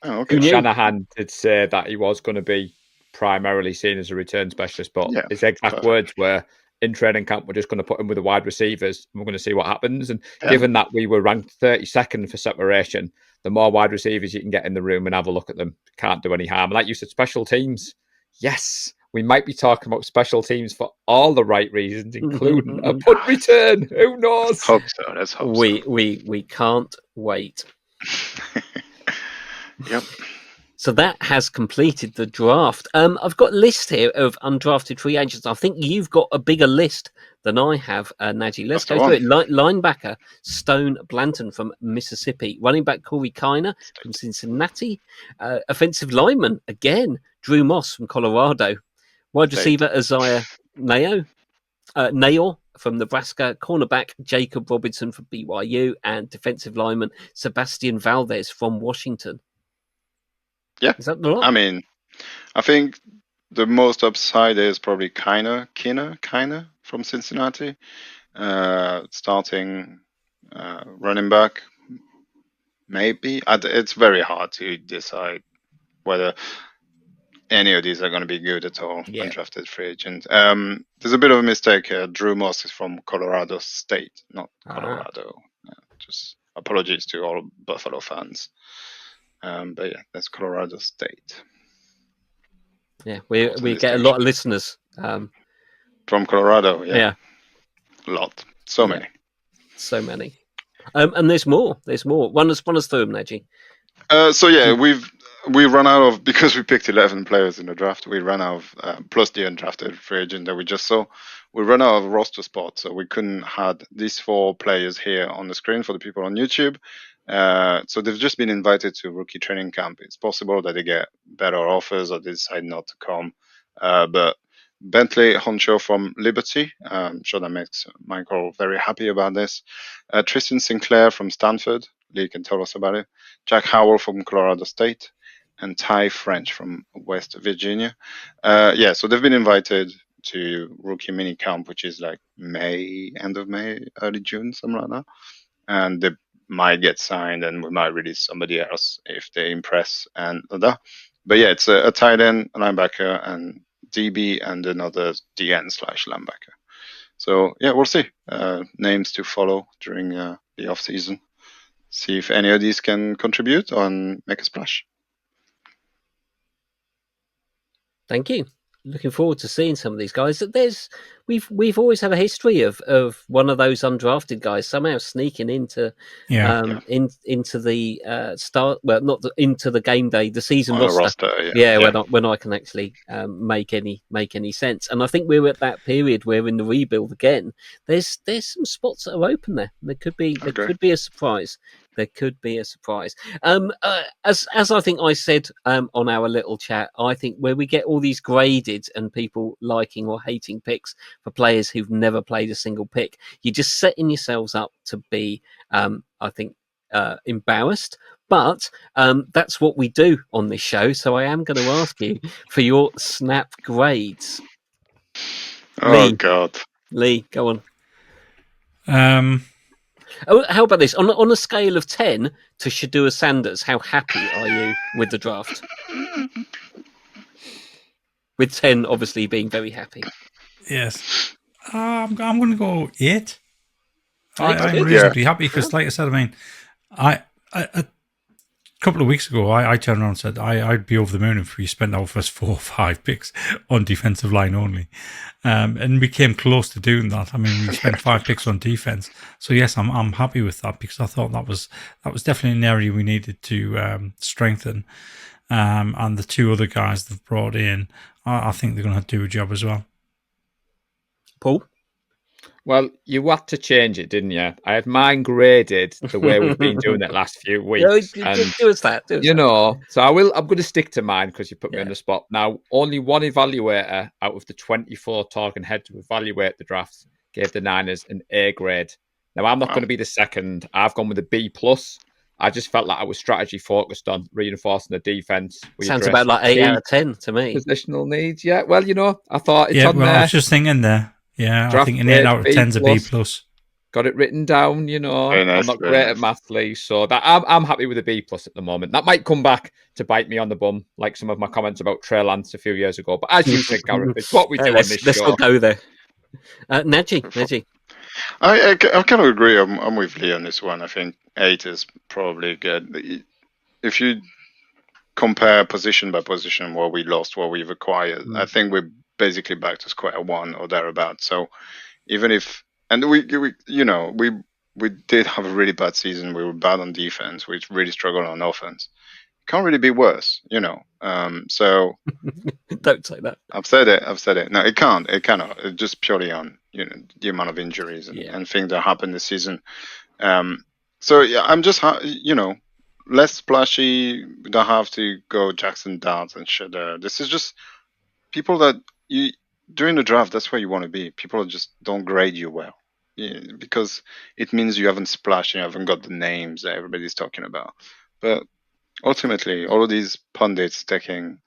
Oh, okay. Who knew? Shanahan did say that he was going to be primarily seen as a return specialist, but Yeah, his exact perfect. words were, in training camp, we're just going to put him with the wide receivers and we're going to see what happens. And Yeah. given that we were ranked 32nd for separation, the more wide receivers you can get in the room and have a look at them can't do any harm. And like you said, special teams, yes, we might be talking about special teams for all the right reasons, including a punt return. Who knows? Hope so. Let's hope We can't wait. so. Yep. So that has completed the draft. I've got a list here of undrafted free agents. I think you've got a bigger list than I have, Najee. Let's That's go the through it. Linebacker, Stone Blanton from Mississippi. Running back, Corey Kiner from Cincinnati. Offensive lineman, again, Drew Moss from Colorado. Wide receiver, Isaiah Nayor from Nebraska. Cornerback, Jacob Robinson from BYU. And defensive lineman, Sebastian Valdez from Washington. Yeah. Is that the lot? I mean, I think the most upside is probably Kiner from Cincinnati, starting running back. Maybe it's very hard to decide whether any of these are going to be good at all. Yeah. Undrafted free agent. There's a bit of a mistake here. Drew Moss is from Colorado State, not Colorado. Just apologies to all Buffalo fans. But yeah, that's Colorado State. Yeah, we get a lot of listeners from Colorado. Yeah. A lot. So many. So many. And there's more. Run us through them, Najee. So yeah, we run out of, because we picked 11 players in the draft. We ran out of plus the undrafted free agent that we just saw. We ran out of roster spots, so we couldn't had these 4 players here on the screen for the people on YouTube. So they've just been invited to rookie training camp. It's possible that they get better offers or they decide not to come. But Bentley Honcho from Liberty, I'm sure that makes Michael very happy about this. Tristan Sinclair from Stanford, Lee can tell us about it. Jack Howell from Colorado State, and Ty French from West Virginia. So they've been invited to rookie mini camp, which is like end of May, early June, something like that. And they might get signed, and we might release somebody else if they impress and that. But yeah, it's a tight end, a linebacker, and DB, and another DN/linebacker. So yeah, we'll see. Names to follow during the off season. See if any of these can contribute and make a splash. Thank you. Looking forward to seeing some of these guys. We've always had a history of one of those undrafted guys somehow sneaking into into the start. Well, not into the game day, the season roster. When I can actually make any sense. And I think we're at that period where in the rebuild again, there's some spots that are open there. There could be a surprise. There could be a surprise. As I think I said on our little chat, I think where we get all these graded and people liking or hating picks for players who've never played a single pick, you're just setting yourselves up to be, I think, embarrassed. But that's what we do on this show. So I am going to ask you for your snap grades. Oh, God. Lee, go on. How about this? On a scale of 10 to Shedeur Sanders, how happy are you with the draft? With 10 obviously being very happy. Yes. I'm going to go 8. I'm reasonably happy because, like I said, I mean, couple of weeks ago, I turned around and said I'd be over the moon if we spent our first 4 or 5 picks on defensive line only, and we came close to doing that. I mean, we spent 5 picks on defense, so yes, I'm happy with that because I thought that was definitely an area we needed to strengthen. And the 2 other guys they've brought in, I think they're going to do a job as well. Paul? Well, you had to change it, didn't you? I had mine graded the way we've been doing it last few weeks. And, do us that. so I'm going to stick to mine because you put me on the spot. Now, only one evaluator out of the 24 talking head to evaluate the drafts gave the Niners an A grade. Now, I'm not going to be the second. I've gone with a B+. I just felt like I was strategy focused on reinforcing the defense. Sounds about like 8 out of 10 to me. Positional needs. Yeah, well, I thought it's on well, there. I was just thinking there. Yeah, I think an 8 out of 10's a B+. Got it written down, nice, I'm not great at math, Lee, so that I'm happy with a B+ at the moment. That might come back to bite me on the bum, like some of my comments about Trey Lance a few years ago. But as you said, Gareth, it's what we do on this show. Let's not go there. Neji. I kind of agree. I'm with Lee on this one. I think 8 is probably good. If you compare position by position, what we lost, what we've acquired, I think we're basically back to square one or thereabouts. So even if, and we did have a really bad season. We were bad on defense. We really struggled on offense. Can't really be worse, So don't say that. I've said it. No, it can't. It cannot. It's just purely on the amount of injuries and things that happened this season. So yeah, I'm just less splashy. We don't have to go Jackson Downs and shit. This is just people that during the draft. That's where you want to be. People that just don't grade you well, because it means you haven't splashed and you haven't got the names that everybody's talking about. But ultimately, all of these pundits saying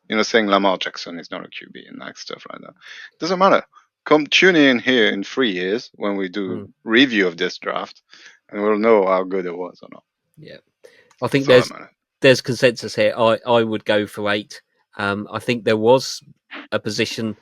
Lamar Jackson is not a QB and like stuff like that, doesn't matter. Come tune in here in 3 years when we do review of this draft, and we'll know how good it was or not. Yeah, I think That's there's consensus here. I would go for 8. I think there was a position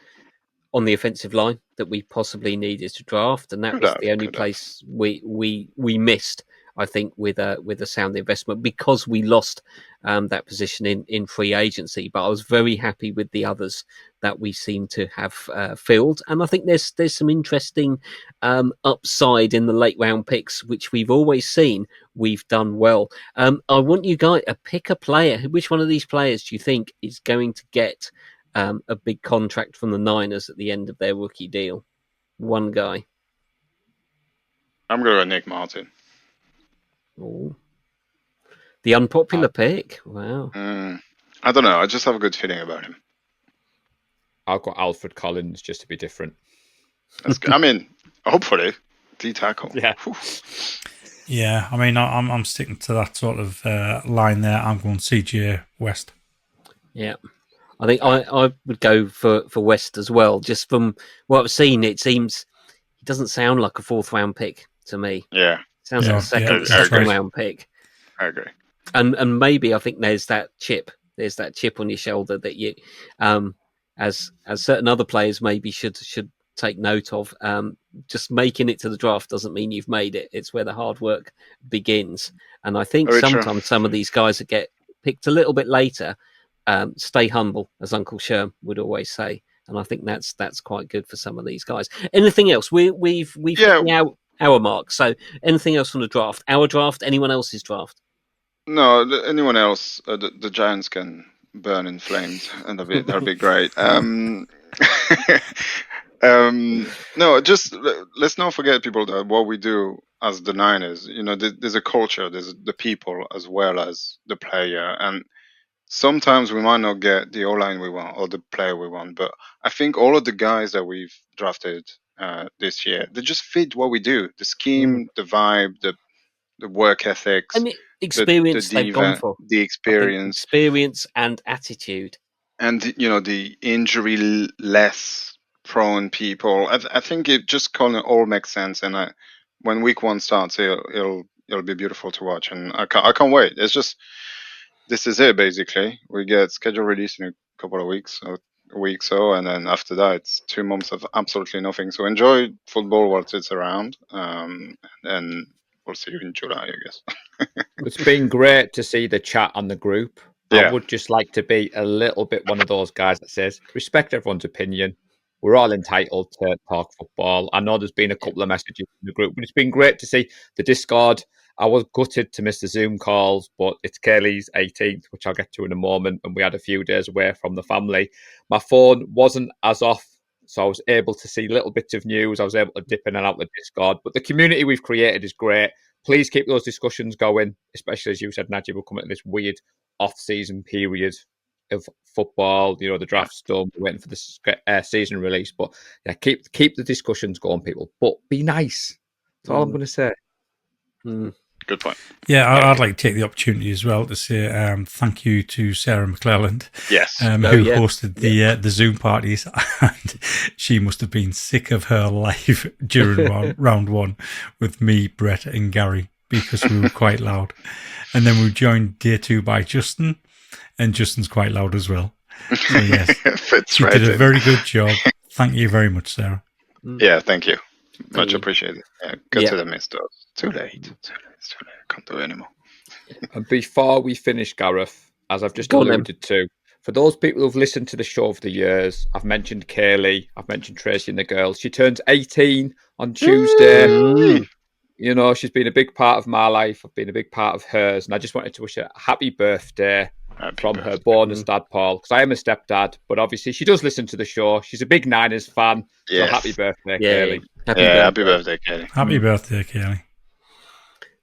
on the offensive line that we possibly needed to draft, and that was the only place we missed. I think with a sound investment because we lost that position in free agency. But I was very happy with the others that we seem to have filled, and I think there's some interesting upside in the late round picks, which we've always seen we've done well. I want you guys to pick a player. Which one of these players do you think is going to get a big contract from the Niners at the end of their rookie deal? One guy. I'm going to go Nick Martin. Ooh. The unpopular pick. Wow. I don't know. I just have a good feeling about him. I've got Alfred Collins just to be different. That's good. I mean, hopefully, D tackle. Yeah. Yeah, I mean, I'm sticking to that sort of line there. I'm going CJ West. Yeah. I think I would go for West as well. Just from what I've seen, it seems he doesn't sound like a 4th round pick to me. Yeah. Sounds like a second round pick. I agree. And maybe I think there's that chip. There's that chip on your shoulder that you, as certain other players maybe should take note of. Just making it to the draft doesn't mean you've made it. It's where the hard work begins. And I think sometimes some of these guys that get picked a little bit later stay humble, as Uncle Sherm would always say. And I think that's quite good for some of these guys. Anything else? We've hit our mark. So anything else from the draft? Our draft? Anyone else's draft? No, anyone else? The Giants can burn in flames, and that'd be great. No, just let's not forget, people, that what we do as the Niners. There's a culture, there's the people as well as the player, and sometimes we might not get the O-line we want or the player we want, but I think all of the guys that we've drafted this year, they just fit what we do. The scheme, the vibe, the work ethics, and the experience they've gone for. The experience and attitude. And, the injury less prone people. I think it just kind of all makes sense. And when week 1 starts, it'll be beautiful to watch. And I can't wait. It's just, this is it, basically. We get schedule release in a couple of weeks, or a week so, and then after that, it's 2 months of absolutely nothing. So enjoy football while it's around, and we'll see you in July, I guess. It's been great to see the chat on the group. Yeah. I would just like to be a little bit one of those guys that says, respect everyone's opinion. We're all entitled to talk football. I know there's been a couple of messages in the group, but it's been great to see the Discord. I was gutted to miss the Zoom calls, but it's Kaylee's 18th, which I'll get to in a moment, and we had a few days away from the family. My phone wasn't as off, so I was able to see little bits of news. I was able to dip in and out the Discord, but the community we've created is great. Please keep those discussions going, especially as you said, Najib, we're coming to this weird off-season period of football. You know, the draft's done, we're waiting for the season release. But yeah, keep the discussions going, people. But be nice. That's all I'm going to say. Good point. Yeah, I'd like to take the opportunity as well to say thank you to Sarah McClelland, Yes. who hosted the Zoom parties, and she must have been sick of her life during round one with me, Brett, and Gary, because we were quite loud. And then we were joined day 2 by Justin, and Justin's quite loud as well. So yes, Fits she right did a in. very good job. Thank you very much, Sarah. Yeah, thank you. Much you. appreciated. Yeah, go to the missed those. Too late. It's too late. I can't do it anymore. And before we finish, Gareth, as I've just Go on, then. alluded to, for those people who've listened to the show over the years, I've mentioned Kaylee, I've mentioned Tracy and the girls. She turns 18 on Tuesday. You know, she's been a big part of my life. I've been a big part of hers. And I just wanted to wish her a happy birthday from her bonus dad, Paul, because I am a stepdad. But obviously, she does listen to the show. She's a big Niners fan. Yes. So happy birthday, Kaylee. Happy birthday, Katie. Happy birthday, Kaylee.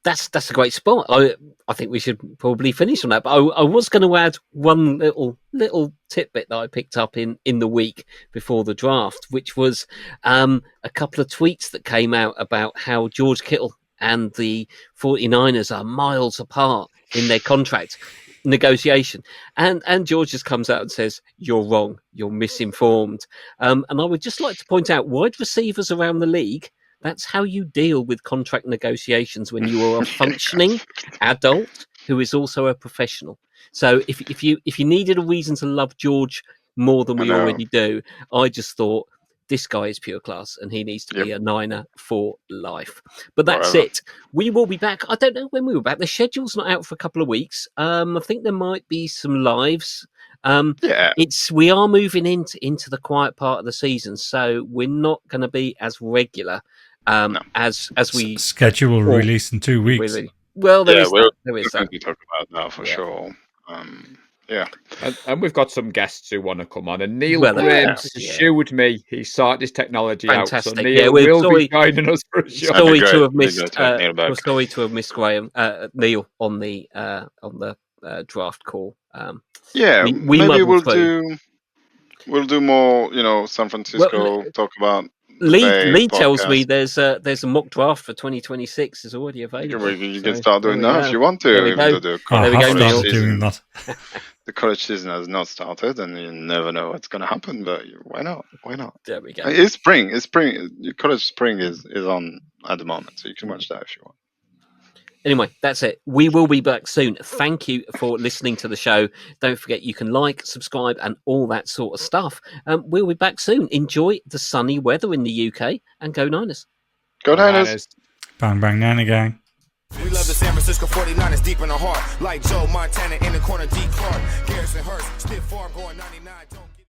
That's a great spot. I think we should probably finish on that. But I was going to add one little tidbit that I picked up in the week before the draft, which was a couple of tweets that came out about how George Kittle and the 49ers are miles apart in their contract negotiation. And George just comes out and says, "You're wrong. You're misinformed." And I would just like to point out wide receivers around the league. That's how you deal with contract negotiations when you are a functioning adult who is also a professional. So if you needed a reason to love George more than we already do, I just thought this guy is pure class and he needs to be a Niner for life. But that's it. We will be back. I don't know when we were back. The schedule's not out for a couple of weeks. I think there might be some lives. We are moving into the quiet part of the season, so we're not going to be as regular as we schedule release in 2 weeks. Really. Well, there is that. We talk about that for sure. And we've got some guests who want to come on. And Neil Graham's assured me he sorted his technology out. So Neil will be joining us for a show. Sorry to have missed Graham, Neil on the draft call. Maybe we'll do more. San Francisco talk about. Lee tells me there's a mock draft for 2026 is already available. You can start doing that if you want to. There we go. Doing that. The college season has not started, and you never know what's going to happen. But why not? There we go. It's spring. College spring is on at the moment, so you can watch that if you want. Anyway, that's it. We will be back soon. Thank you for listening to the show. Don't forget you can like, subscribe, and all that sort of stuff. We'll be back soon. Enjoy the sunny weather in the UK and go Niners. Go Niners. Bang, bang, Niner gang. We love the San Francisco 49ers deep in the heart. Like Joe Montana in the corner, D. Clark. Garrison Hurst, stiff farm going 99.